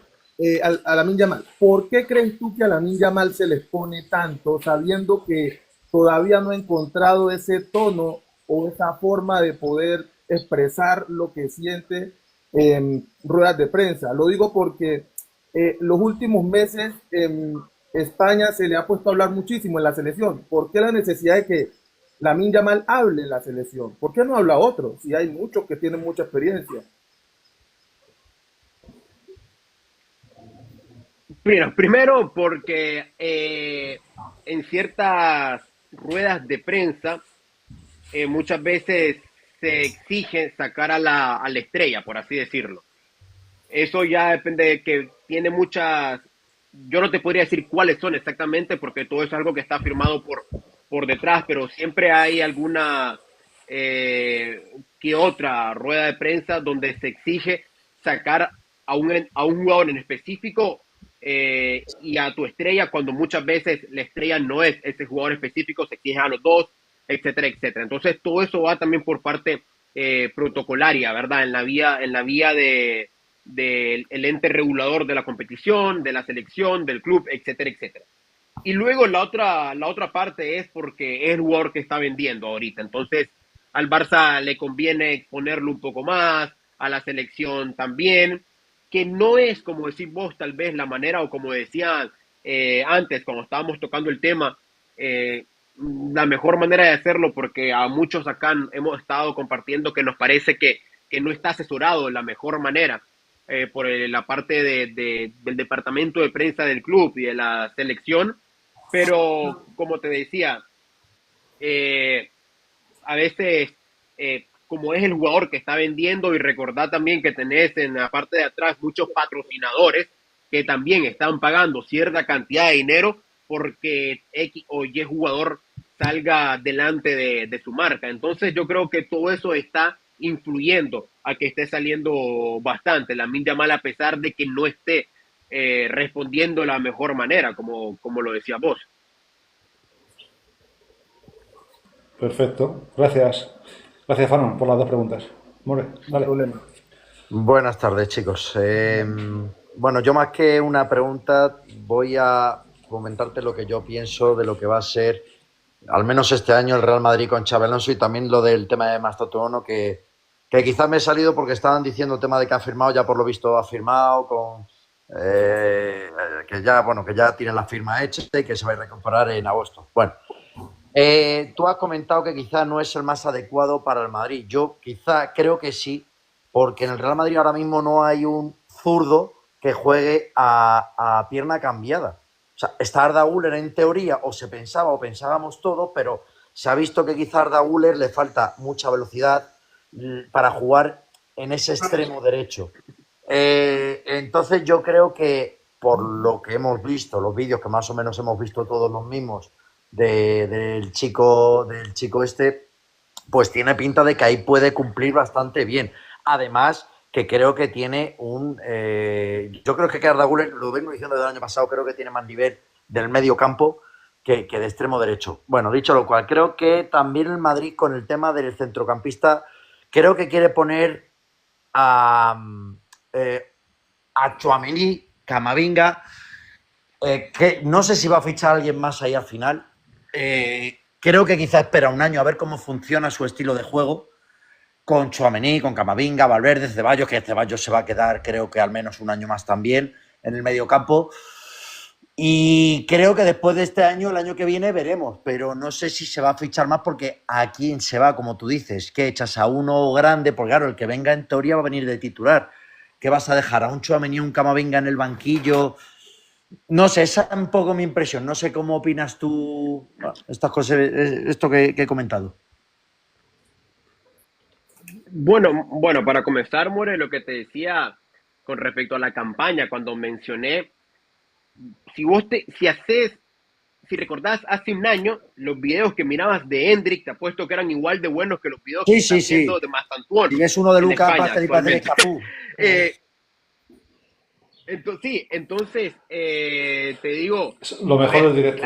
A Lamine Yamal, ¿por qué crees tú que a Lamine Yamal se les pone tanto, sabiendo que todavía no ha encontrado ese tono o esa forma de poder expresar lo que siente en ruedas de prensa. Lo digo porque los últimos meses en España se le ha puesto a hablar muchísimo en la selección. ¿Por qué la necesidad de que Lamine Yamal hable en la selección? ¿Por qué no habla otro? Si hay muchos que tienen mucha experiencia. Primero porque en ciertas ruedas de prensa muchas veces se exige sacar a la estrella, por así decirlo. Eso ya depende de que tiene muchas... Yo no te podría decir cuáles son exactamente porque todo eso es algo que está firmado por detrás, pero siempre hay alguna que otra rueda de prensa donde se exige sacar a un jugador en específico y a tu estrella, cuando muchas veces la estrella no es ese jugador específico, se exige a los dos, etcétera, etcétera. Entonces todo eso va también por parte protocolaria, ¿verdad? En la vía del ente regulador de la competición, de la selección, del club, etcétera, etcétera. Y luego la otra parte es porque es el jugador que está vendiendo ahorita. Entonces al Barça le conviene exponerlo un poco más, a la selección también, que no es, como decís vos, tal vez la manera, o como decía antes, cuando estábamos tocando el tema, la mejor manera de hacerlo, porque a muchos acá hemos estado compartiendo que nos parece que no está asesorado de la mejor manera por la parte del departamento de prensa del club y de la selección, pero como te decía, a veces como es el jugador que está vendiendo, y recordad también que tenés en la parte de atrás muchos patrocinadores que también están pagando cierta cantidad de dinero porque X o Y jugador salga delante de su marca. Entonces yo creo que todo eso está influyendo a que esté saliendo bastante Lamine Yamal, a pesar de que no esté respondiendo de la mejor manera, como lo decía vos. Perfecto. Gracias. Gracias, Fanon, por las dos preguntas. More, dale. Buenas tardes, chicos. Bueno, yo más que una pregunta voy a comentarte lo que yo pienso de lo que va a ser, al menos este año, el Real Madrid con Xabi Alonso, y también lo del tema de Mastratuono, que quizás me he salido porque estaban diciendo el tema de que ha firmado, ya por lo visto ha firmado con que ya tiene la firma hecha y que se va a recuperar en agosto. Bueno, tú has comentado que quizás no es el más adecuado para el Madrid. Yo quizá creo que sí, porque en el Real Madrid ahora mismo no hay un zurdo que juegue a pierna cambiada. O sea, está Arda Güler en teoría, o se pensaba, o pensábamos todos, pero se ha visto que quizá a Arda Güler le falta mucha velocidad para jugar en ese extremo derecho. Entonces yo creo que, por lo que hemos visto, los vídeos que más o menos hemos visto todos los mismos del chico este, pues tiene pinta de que ahí puede cumplir bastante bien. Además, que creo que tiene yo creo que Arda Güler, lo vengo diciendo desde el año pasado, creo que tiene más nivel del medio campo que de extremo derecho. Bueno, dicho lo cual, creo que también el Madrid, con el tema del centrocampista, creo que quiere poner a Tchouaméni, Camavinga, que no sé si va a fichar a alguien más ahí al final. Creo que quizá espera un año a ver cómo funciona su estilo de juego con Tchouaméni, con Camavinga, Valverde, Ceballos, que Ceballos se va a quedar, creo que al menos un año más también en el mediocampo. Y creo que después de este año, el año que viene, veremos, pero no sé si se va a fichar más, porque a quién se va, como tú dices, que echas a uno grande, porque claro, el que venga en teoría va a venir de titular. ¿Qué vas a dejar? ¿A un Tchouaméni, un Camavinga en el banquillo? No sé, esa es un poco mi impresión. No sé cómo opinas tú estas cosas, esto que he comentado. Bueno, para comenzar, More, lo que te decía con respecto a la campaña, cuando mencioné, si recordás hace un año, los videos que mirabas de Hendrik, te apuesto que eran igual de buenos que los videos que están viendo de Mastantuono. Y es uno de Lucas Vázquez y Padre Capú. Entonces, te digo, lo mejor es directo.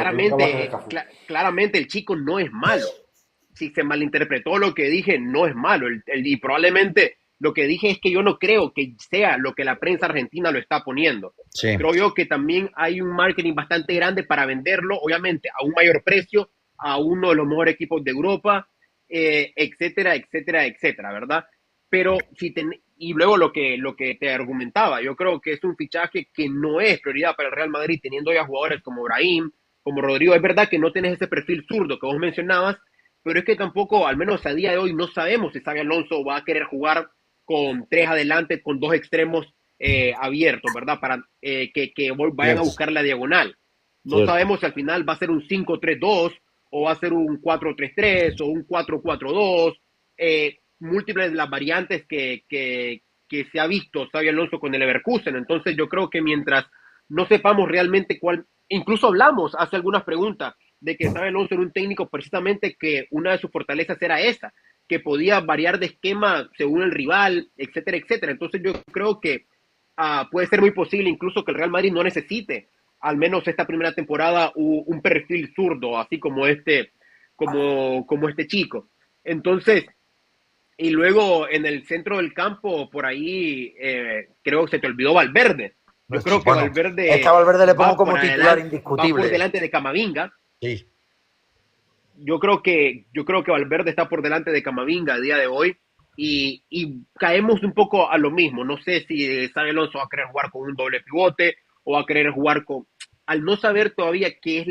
Claramente el chico no es malo. Si se malinterpretó lo que dije, no es malo. Y probablemente lo que dije es que yo no creo que sea lo que la prensa argentina lo está poniendo. Sí. Creo yo que también hay un marketing bastante grande para venderlo, obviamente, a un mayor precio, a uno de los mejores equipos de Europa, etcétera, etcétera, etcétera, ¿verdad? Pero y luego lo que te argumentaba, yo creo que es un fichaje que no es prioridad para el Real Madrid, teniendo ya jugadores como Brahim, como Rodrigo. Es verdad que no tienes ese perfil zurdo que vos mencionabas, pero es que tampoco, al menos a día de hoy, no sabemos si Xabi Alonso va a querer jugar con 3 adelante, con 2 extremos abiertos, ¿verdad? Para que vayan a buscar la diagonal. No sabemos si al final va a ser un 5-3-2 o va a ser un 4-3-3 o un 4-4-2. Múltiples de las variantes que se ha visto Xabi Alonso con el Leverkusen. Entonces yo creo que mientras no sepamos realmente cuál, incluso hablamos hace algunas preguntas de que Xabi Alonso era un técnico precisamente que una de sus fortalezas era esa, que podía variar de esquema según el rival, etcétera, etcétera. Entonces yo creo que puede ser muy posible incluso que el Real Madrid no necesite, al menos esta primera temporada, un perfil zurdo, así como este chico. Entonces, y luego en el centro del campo, por ahí, creo que se te olvidó Valverde. Yo creo que Valverde... Es que a Valverde le pongo como titular indiscutible. Va por delante de Camavinga. Sí. Yo creo que Valverde está por delante de Camavinga a día de hoy. Y caemos un poco a lo mismo. No sé si Xabi Alonso va a querer jugar con un doble pivote o va a querer jugar con... Al no saber todavía qué es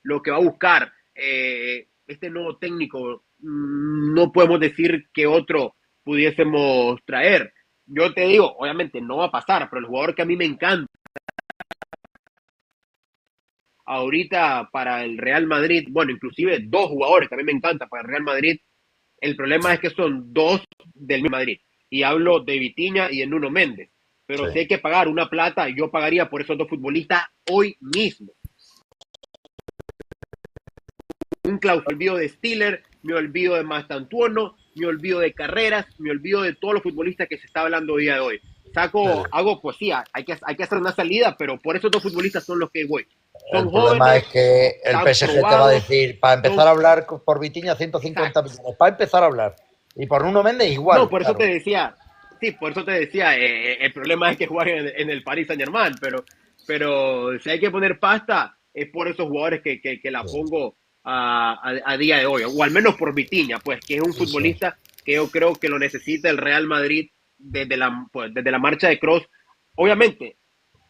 lo que va a buscar este nuevo técnico, no podemos decir que otro pudiésemos traer. Yo te digo, obviamente no va a pasar, pero el jugador que a mí me encanta ahorita para el Real Madrid, bueno, inclusive 2 jugadores que a mí me encantan para el Real Madrid, el problema es que son 2 del mismo Madrid. Y hablo de Vitinha y de Nuno Méndez. Pero si hay que pagar una plata, yo pagaría por esos 2 futbolistas hoy mismo. Me olvido de Stiller, me olvido de Mastantuono, me olvido de Carreras, me olvido de todos los futbolistas que se está hablando hoy día de hoy. Hago poesía, hay que hacer una salida, pero por esos 2 futbolistas son los que voy. El problema es que el PSG te va a decir, para empezar a hablar por Vitinha 150 millones, para empezar a hablar. Y por Nuno Méndez igual. No, por eso te decía, el problema es que jugar en el Paris Saint-Germain, pero si hay que poner pasta, es por esos jugadores que la pongo a día de hoy, o al menos por Vitinha, pues, que es un futbolista que yo creo que lo necesita el Real Madrid desde la marcha de Kroos. Obviamente,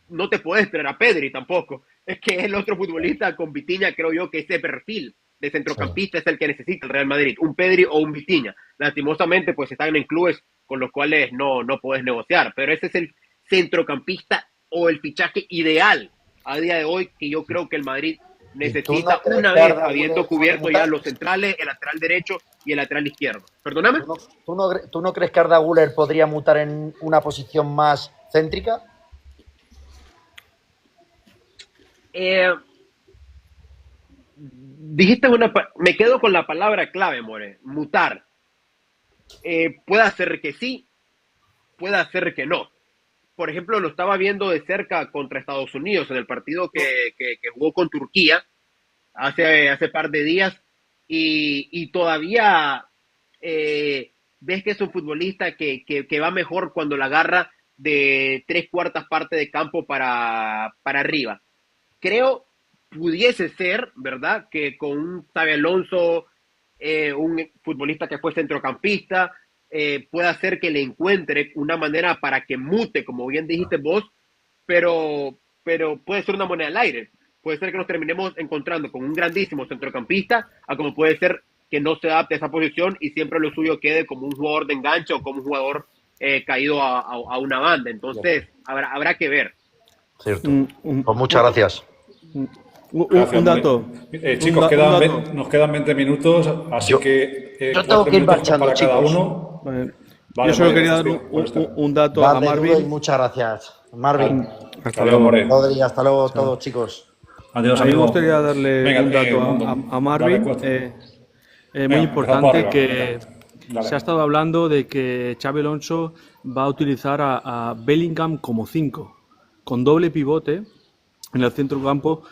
no te puedes esperar a Pedri tampoco. Es que es el otro futbolista con Vitinha, creo yo que ese perfil de centrocampista es el que necesita el Real Madrid, un Pedri o un Vitinha. Lastimosamente, pues están en clubes con los cuales no puedes negociar, pero ese es el centrocampista o el fichaje ideal a día de hoy que yo creo que el Madrid necesita una vez habiendo cubierto ya los centrales, el lateral derecho y el lateral izquierdo. ¿Perdóname? ¿Tú no crees que Arda Güler podría mutar en una posición más céntrica? Dijiste me quedo con la palabra clave, More, mutar. Puede ser que sí, puede ser que no. Por ejemplo, lo estaba viendo de cerca contra Estados Unidos en el partido que jugó con Turquía hace par de días y todavía ves que es un futbolista que va mejor cuando la agarra de 3/4 partes de campo para arriba. Creo pudiese ser, ¿verdad?, que con un Xabi Alonso, un futbolista que fue centrocampista, puede hacer que le encuentre una manera para que mute, como bien dijiste vos, pero puede ser una moneda al aire. Puede ser que nos terminemos encontrando con un grandísimo centrocampista, a como puede ser que no se adapte a esa posición y siempre lo suyo quede como un jugador de enganche o como un jugador caído a una banda. Entonces, habrá que ver. Cierto. Pues muchas gracias. Gracias, un dato. Chicos, nos quedan 20 minutos, así que yo tengo que ir marchando, para cada chicos. uno. Vale. Vale, Yo solo More, quería dar un dato a Marvin. Muchas gracias, Marvin. Hasta luego, More. Rodri, hasta luego todos, chicos. Adiós, A mí me amigo. gustaría darle Venga, un dato a Marvin. Muy importante que se ha estado hablando de que Xabi Alonso va a utilizar a Bellingham como 5, con doble pivote en el centro del campo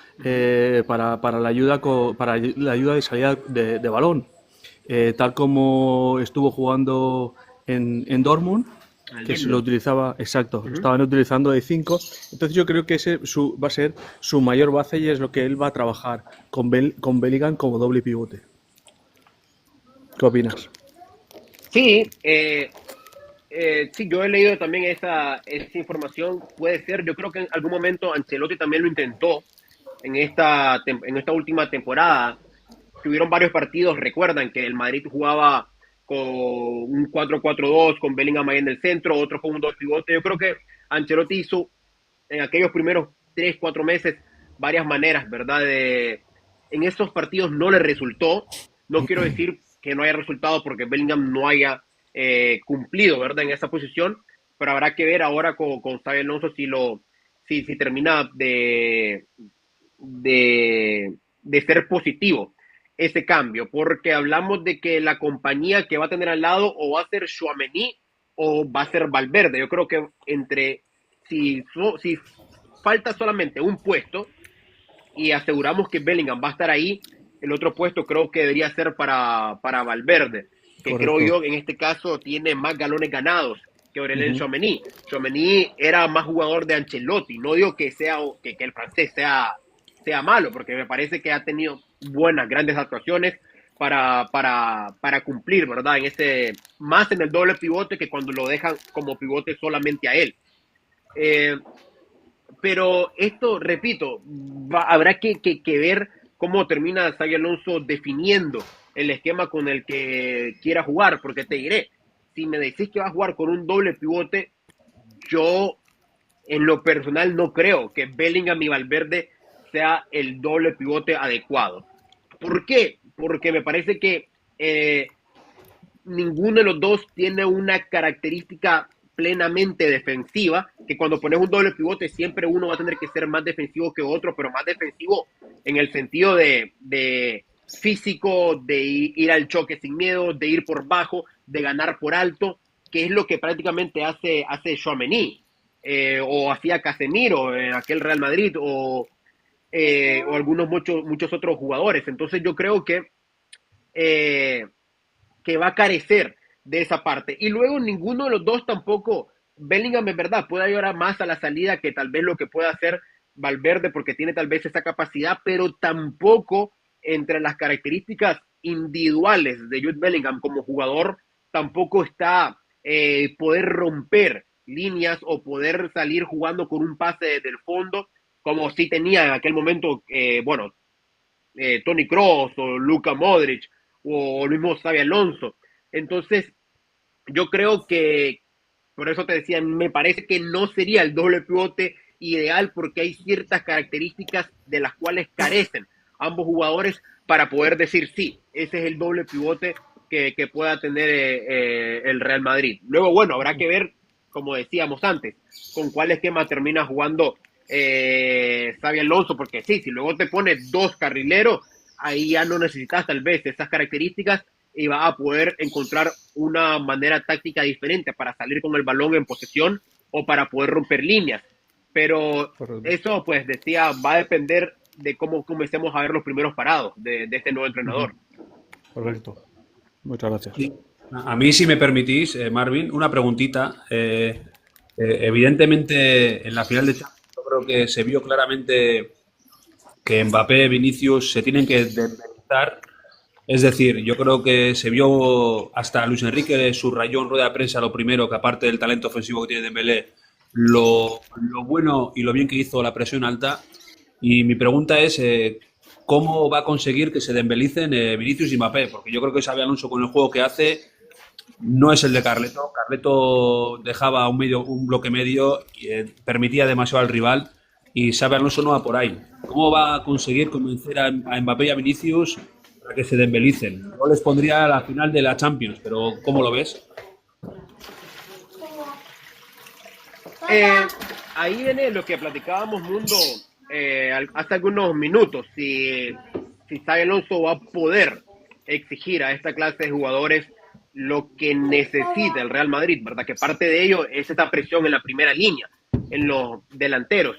para la ayuda de salida de balón, tal como estuvo jugando en Dortmund, que se lo utilizaba, exacto, lo estaban utilizando de 5. Entonces yo creo que ese va a ser su mayor base y es lo que él va a trabajar con Bellingham como doble pivote. ¿Qué opinas? Sí, sí, yo he leído también esa información, puede ser, yo creo que en algún momento Ancelotti también lo intentó en esta última temporada. Tuvieron varios partidos, recuerdan que el Madrid jugaba con un 4-4-2, con Bellingham ahí en el centro, otro con un 2 pivote. Yo creo que Ancelotti hizo en aquellos primeros 3-4 meses varias maneras, ¿verdad? En esos partidos no le resultó. No quiero decir que no haya resultado porque Bellingham no haya cumplido, ¿verdad? En esa posición, pero habrá que ver ahora con Xabi Alonso si termina de ser positivo ese cambio, porque hablamos de que la compañía que va a tener al lado o va a ser Tchouaméni o va a ser Valverde. Yo creo que si falta solamente un puesto y aseguramos que Bellingham va a estar ahí, el otro puesto creo que debería ser para Valverde, que Correcto. creo yo en este caso tiene más galones ganados que Aurélien Tchouaméni. Tchouaméni era más jugador de Ancelotti. No digo que el francés sea malo, porque me parece que ha tenido grandes actuaciones para cumplir, ¿verdad? Más en el doble pivote que cuando lo dejan como pivote solamente a él. Pero esto, repito, habrá que ver cómo termina Xabi Alonso definiendo el esquema con el que quiera jugar, porque te diré, si me decís que va a jugar con un doble pivote, yo en lo personal no creo que Bellingham y Valverde sea el doble pivote adecuado. ¿Por qué? Porque me parece que ninguno de los dos tiene una característica plenamente defensiva, que cuando pones un doble pivote siempre uno va a tener que ser más defensivo que otro, pero más defensivo en el sentido de físico, de ir al choque sin miedo, de ir por bajo, de ganar por alto, que es lo que prácticamente hace Tchouaméni, o hacía Casemiro en aquel Real Madrid, o muchos otros jugadores. Entonces yo creo que va a carecer de esa parte. Y luego ninguno de los dos tampoco, Bellingham en verdad puede ayudar más a la salida que tal vez lo que pueda hacer Valverde, porque tiene tal vez esa capacidad, pero tampoco entre las características individuales de Jude Bellingham como jugador, tampoco está poder romper líneas o poder salir jugando con un pase desde el fondo, como sí tenía en aquel momento, Toni Kroos o Luka Modric o el mismo Xabi Alonso. Entonces, yo creo que, por eso te decía, me parece que no sería el doble pivote ideal porque hay ciertas características de las cuales carecen ambos jugadores para poder decir sí, ese es el doble pivote que pueda tener el Real Madrid. Luego, bueno, habrá que ver, como decíamos antes, con cuál esquema termina jugando Xabi Alonso, porque sí, si luego te pones dos carrileros, ahí ya no necesitas tal vez esas características y va a poder encontrar una manera táctica diferente para salir con el balón en posesión o para poder romper líneas. Pero eso, pues decía, va a depender de cómo comencemos a ver los primeros parados de este nuevo entrenador. Correcto. Muchas gracias. Sí. A mí, si me permitís, Marvin, una preguntita. Evidentemente, en la final de Champions, yo creo que se vio claramente que Mbappé, Vinicius se tienen que desmenuzar. Es decir, yo creo que se vio, hasta Luis Enrique subrayó en rueda de prensa lo primero, que aparte del talento ofensivo que tiene Dembélé, lo bueno y lo bien que hizo la presión alta. Y mi pregunta es, ¿cómo va a conseguir que se dembelicen Vinicius y Mbappé? Porque yo creo que Xabi Alonso con el juego que hace no es el de Carleto. Carleto dejaba un bloque medio y permitía demasiado al rival, y Xabi Alonso no va por ahí. ¿Cómo va a conseguir convencer a Mbappé y a Vinicius para que se desbelicen? Yo les pondría a la final de la Champions, pero ¿cómo lo ves? Ahí viene lo que platicábamos, Mundo, hace algunos minutos. Si Xabi Alonso va a poder exigir a esta clase de jugadores lo que necesita el Real Madrid, ¿verdad? Que parte de ello es esta presión en la primera línea, en los delanteros.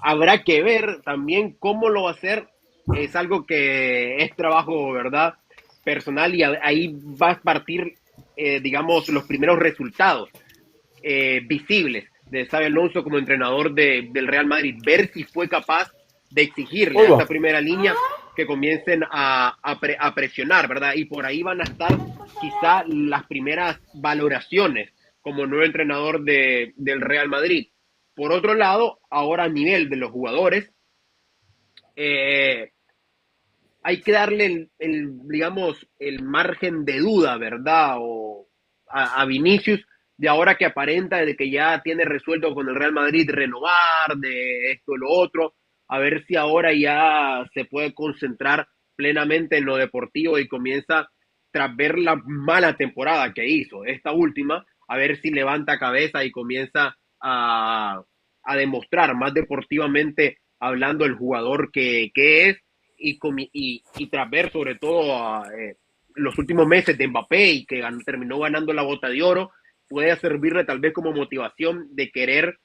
Habrá que ver también cómo lo va a hacer. Es algo que es trabajo, ¿verdad?, personal, y ahí va a partir, digamos, los primeros resultados visibles de Xabi Alonso como entrenador del Real Madrid. Ver si fue capaz de exigirle a esta primera línea que comiencen a presionar, ¿verdad? Y por ahí van a estar quizá las primeras valoraciones como nuevo entrenador del Real Madrid. Por otro lado, ahora a nivel de los jugadores, hay que darle digamos, el margen de duda, ¿verdad? O a Vinicius, de ahora que aparenta de que ya tiene resuelto con el Real Madrid renovar, de esto y lo otro, a ver si ahora ya se puede concentrar plenamente en lo deportivo y comienza, tras ver la mala temporada que hizo, esta última, a ver si levanta cabeza y comienza a demostrar más deportivamente hablando el jugador que es, y tras ver sobre todo los últimos meses de Mbappé y que terminó ganando la Bota de Oro, puede servirle tal vez como motivación de querer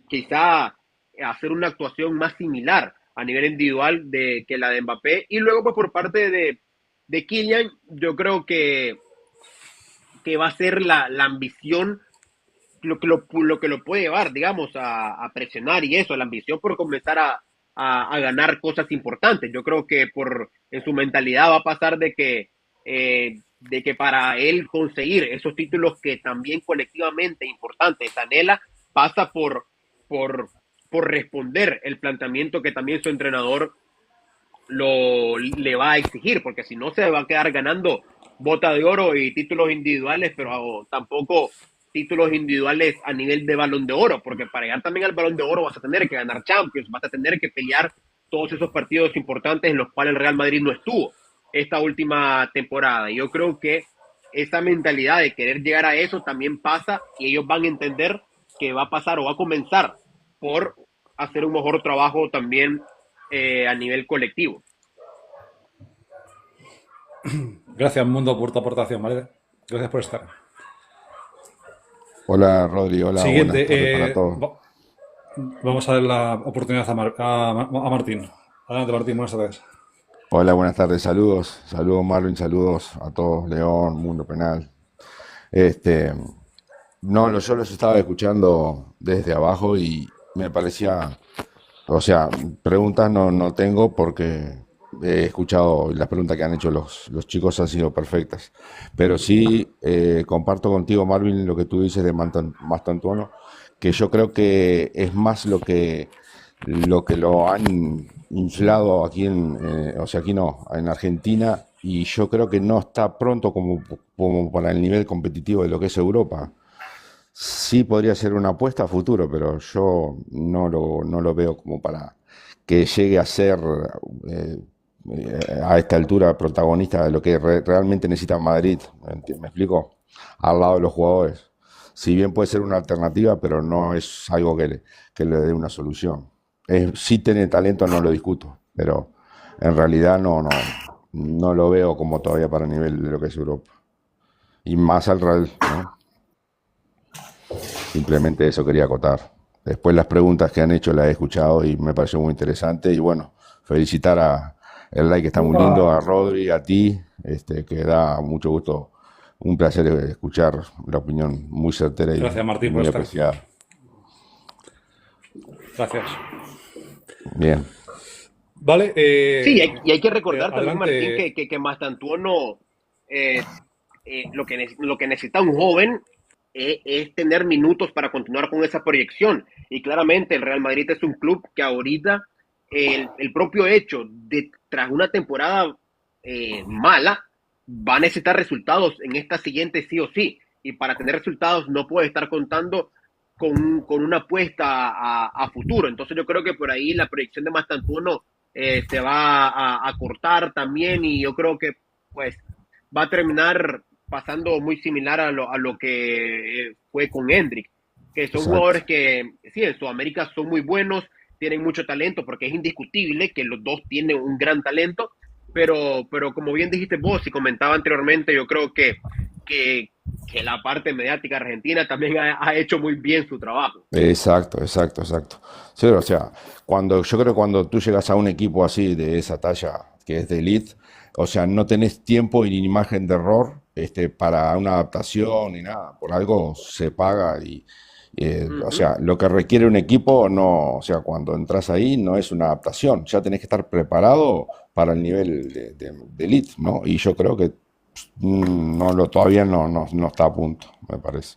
quizá hacer una actuación más similar a nivel individual que la de Mbappé. Y luego pues por parte de Kylian, yo creo que va a ser la ambición lo que lo puede llevar, digamos, a presionar y eso, la ambición por comenzar a ganar cosas importantes. Yo creo que en su mentalidad va a pasar de que para él conseguir esos títulos que también colectivamente importantes anhela, pasa por responder el planteamiento que también su entrenador le va a exigir, porque si no se va a quedar ganando Bota de Oro y títulos individuales, pero tampoco títulos individuales a nivel de Balón de Oro, porque para llegar también al Balón de Oro vas a tener que ganar Champions, vas a tener que pelear todos esos partidos importantes en los cuales el Real Madrid no estuvo esta última temporada. Y yo creo que esa mentalidad de querer llegar a eso también pasa, y ellos van a entender que va a pasar o va a comenzar por hacer un mejor trabajo también a nivel colectivo. Gracias, Mundo, por tu aportación, ¿vale? Gracias por estar. Hola, Rodri. Hola, Siguiente, buenas tardes para todos. vamos a dar la oportunidad a Martín. Adelante, Martín, buenas tardes. Hola, buenas tardes. Saludos. Saludos, Marvin. Saludos a todos. León, Mundo Penal. No, yo los estaba escuchando desde abajo y me parecía, o sea, preguntas no tengo porque he escuchado y las preguntas que han hecho los chicos han sido perfectas. Pero sí comparto contigo, Marvin, lo que tú dices de Mastantuono, que yo creo que es más lo que lo han inflado aquí o sea, aquí no, en Argentina, y yo creo que no está pronto como para el nivel competitivo de lo que es Europa. Sí podría ser una apuesta a futuro, pero yo no lo veo como para que llegue a ser a esta altura protagonista de lo que realmente necesita Madrid. ¿Me explico? Al lado de los jugadores. Si bien puede ser una alternativa, pero no es algo que le dé una solución. Sí tiene talento, no lo discuto, pero en realidad no lo veo como todavía para el nivel de lo que es Europa. Y más al Real, ¿no? Simplemente eso quería acotar. Después las preguntas que han hecho las he escuchado y me pareció muy interesante. Y bueno, felicitar a el like, que está muy lindo, a Rodri, a ti, que da mucho gusto. Un placer escuchar la opinión muy certera y Gracias, Martín, muy por estar. apreciada. Gracias. Bien. Vale. Sí, y hay que recordar también, adelante. Martín, que Mastantuono, lo que necesita un joven es tener minutos para continuar con esa proyección. Y claramente el Real Madrid es un club que ahorita el propio hecho de tras una temporada mala va a necesitar resultados en esta siguiente sí o sí. Y para tener resultados no puede estar contando con una apuesta a futuro. Entonces yo creo que por ahí la proyección de Mastantuono se va a cortar también, y yo creo que pues va a terminar pasando muy similar a lo que fue con Endrick, que son Exacto. jugadores que sí, en Sudamérica son muy buenos, tienen mucho talento, porque es indiscutible que los dos tienen un gran talento, pero como bien dijiste vos y comentaba anteriormente, yo creo que la parte mediática argentina también ha hecho muy bien su trabajo. Exacto. Sí, o sea, yo creo que cuando tú llegas a un equipo así de esa talla, que es de elite, o sea, no tenés tiempo ni imagen de error para una adaptación ni nada. Por algo se paga y O sea, lo que requiere un equipo, no, o sea, cuando entras ahí no es una adaptación, ya tenés que estar preparado para el nivel de elite, ¿no? Y yo creo que todavía no está a punto, me parece.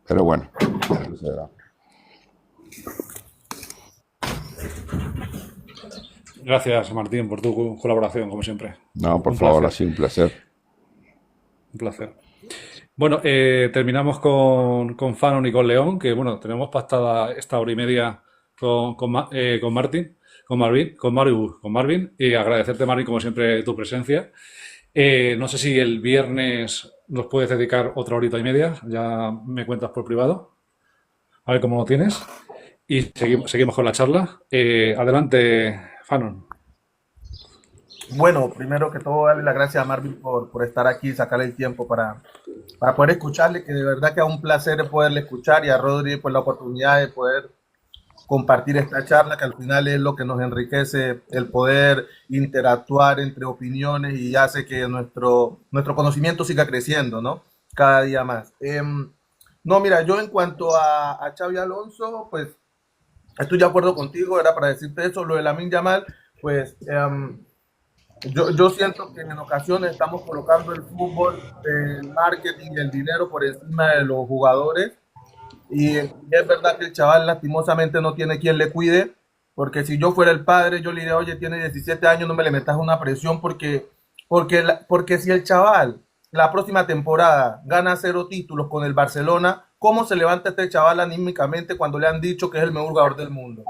Pero bueno, se verá. Gracias, Martín, por tu colaboración, como siempre. No, por Un favor, placer. ha sido un placer. Un placer. Bueno, terminamos con Fanon y con León, que bueno, tenemos pactada esta hora y media con Marvin, y agradecerte, Marvin, como siempre, tu presencia. No sé si el viernes nos puedes dedicar otra horita y media, ya me cuentas por privado, a ver cómo lo tienes, y seguimos con la charla. Adelante, Fanon. Bueno, primero que todo, darle las gracias a Marvin por estar aquí y sacarle el tiempo para poder escucharle, que de verdad que es un placer poderle escuchar, y a Rodri por la oportunidad de poder compartir esta charla, que al final es lo que nos enriquece, el poder interactuar entre opiniones y hace que nuestro conocimiento siga creciendo, ¿no? Cada día más. No, mira, yo en cuanto a Xabi Alonso, pues estoy de acuerdo contigo, era para decirte eso. Lo de Lamine Yamal, pues yo siento que en ocasiones estamos colocando el fútbol, el marketing y el dinero por encima de los jugadores. Y es verdad que el chaval lastimosamente no tiene quien le cuide, porque si yo fuera el padre, yo le diría, oye, tiene 17 años, no me le metas una presión, porque si el chaval la próxima temporada gana 0 títulos con el Barcelona, ¿cómo se levanta este chaval anímicamente cuando le han dicho que es el mejor jugador del mundo?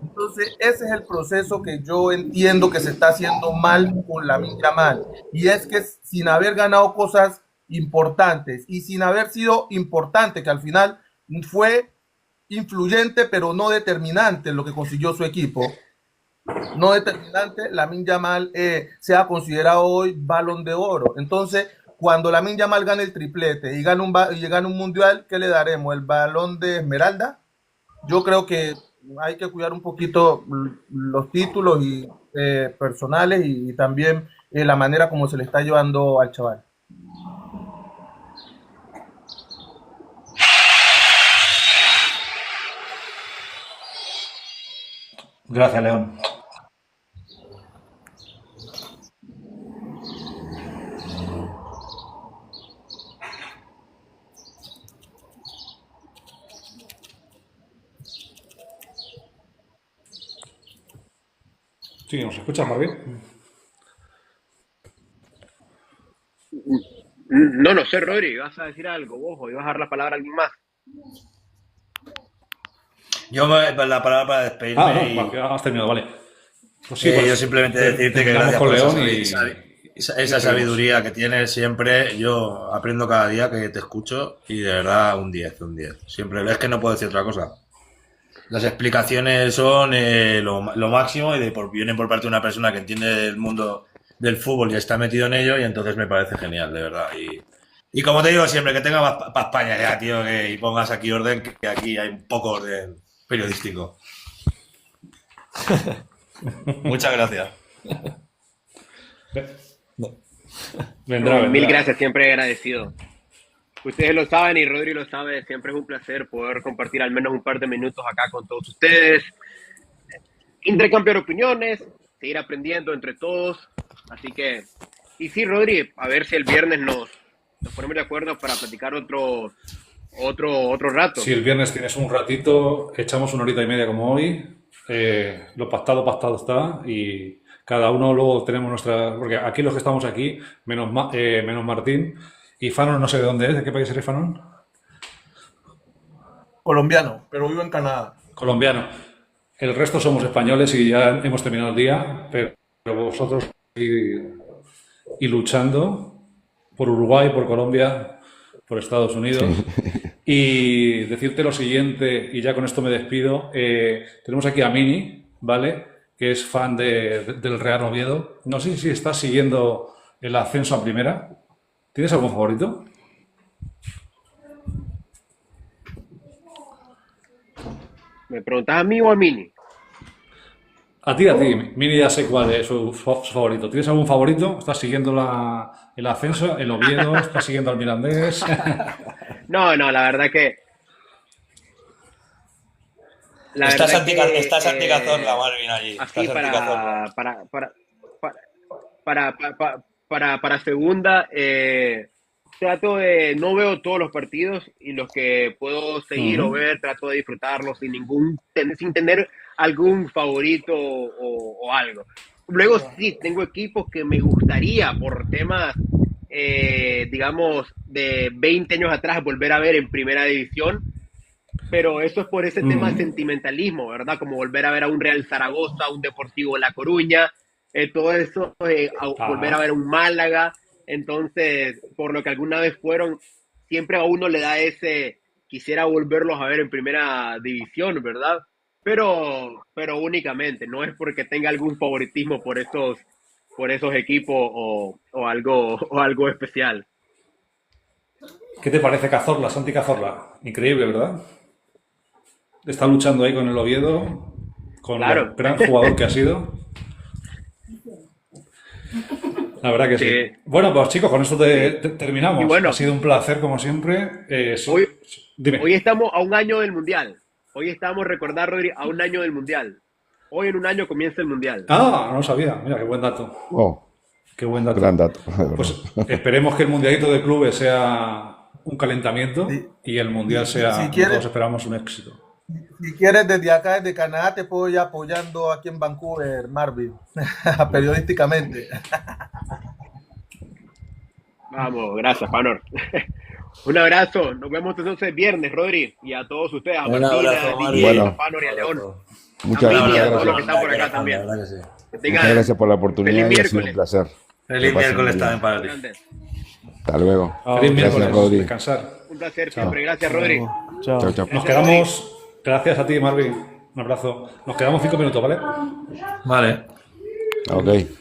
Entonces, ese es el proceso que yo entiendo que se está haciendo mal con Lamine Yamal, y es que sin haber ganado cosas importantes y sin haber sido importante, que al final fue influyente pero no determinante en lo que consiguió su equipo, no determinante, Lamine Yamal sea considerado hoy Balón de Oro. Entonces, cuando Lamine Yamal gane el triplete y gane un mundial, ¿qué le daremos? ¿El Balón de Esmeralda? Yo creo que hay que cuidar un poquito los títulos personales y también la manera como se le está llevando al chaval. Gracias, León. Sí, ¿nos escuchas, Marvin? No sé, Rodri, ¿vas a decir algo vos o ibas a dar la palabra a alguien más? Yo la palabra para despedirme. No, has terminado, vale. Pues sí, yo simplemente decirte que gracias por esa sabiduría que tienes siempre. Yo aprendo cada día que te escucho y de verdad un 10. Siempre, es que no puedo decir otra cosa. Las explicaciones son lo máximo y vienen por parte de una persona que entiende el mundo del fútbol y está metido en ello, y entonces me parece genial, de verdad. Y como te digo siempre, que tenga más para España ya, tío, y pongas aquí orden, que aquí hay un poco orden periodístico. Muchas gracias. Vendrá. Mil gracias, siempre agradecido. Ustedes lo saben y Rodri lo sabe, siempre es un placer poder compartir al menos un par de minutos acá con todos ustedes, intercambiar opiniones, seguir aprendiendo entre todos. Así que, y sí, Rodri, a ver si el viernes nos ponemos de acuerdo para platicar otro rato. Si el viernes tienes un ratito, echamos una horita y media como hoy. Lo pactado está, y cada uno luego tenemos nuestra... Porque aquí los que estamos aquí, menos Martín, y Fanon no sé de dónde es, ¿de qué país eres, Fanon? Colombiano, pero vivo en Canadá. Colombiano. El resto somos españoles y ya hemos terminado el día, pero vosotros y luchando por Uruguay, por Colombia, por Estados Unidos. Y decirte lo siguiente, y ya con esto me despido, tenemos aquí a Mini, ¿vale?, que es fan del Real Oviedo. No sé si estás siguiendo el ascenso a primera. ¿Tienes algún favorito? ¿Me preguntas a mí o a Mini? A ti. Mini ya sé cuál es su favorito. ¿Tienes algún favorito? ¿Estás siguiendo el ascenso, el Oviedo? ¿Estás siguiendo al Mirandés? No, la verdad que La Estás verdad que anticazorla, Marvin, allí. así Estás anticazorla. para segunda, trato de, no veo todos los partidos y los que puedo seguir o ver, trato de disfrutarlos sin tener algún favorito o algo. Luego sí, tengo equipos que me gustaría por temas, digamos, de 20 años atrás volver a ver en primera división, pero eso es por ese tema de sentimentalismo, ¿verdad? Como volver a ver a un Real Zaragoza, un Deportivo La Coruña, todo eso, volver a ver un Málaga. Entonces, por lo que alguna vez fueron, siempre a uno le da quisiera volverlos a ver en primera división, ¿verdad? Pero únicamente, no es porque tenga algún favoritismo por esos equipos o algo especial. ¿Qué te parece Cazorla, Santi Cazorla? Increíble, ¿verdad? Está luchando ahí con el Oviedo, con el gran jugador que ha sido. La verdad que sí. Bueno, pues chicos, con esto terminamos. Bueno, ha sido un placer, como siempre. Hoy estamos a un año del Mundial. Hoy estamos, recordar, Rodri, a un año del Mundial. Hoy en un año comienza el Mundial. Ah, no sabía. Mira, qué buen dato. Oh, qué buen dato. Gran dato. Pues esperemos que el Mundialito de Clubes sea un calentamiento y el Mundial sea, todos esperamos, un éxito. Si quieres, desde acá, desde Canadá, te puedo ir apoyando aquí en Vancouver, Marvin, periodísticamente. Vamos, gracias, Panor. Un abrazo, nos vemos entonces viernes, Rodri, y a todos ustedes, a Martina, a Didier, a Panor y a León. Muchas gracias. A todos los que están por acá también. Muchas gracias por la oportunidad y ha sido un placer. Feliz miércoles también para ti. Hasta luego. Feliz miércoles, Rodri. Descansar. Un placer siempre, gracias, Rodri. Chao, chao. Nos quedamos, gracias a ti, Marvin. Un abrazo. Nos quedamos 5 minutos, ¿vale? Vale. Ok.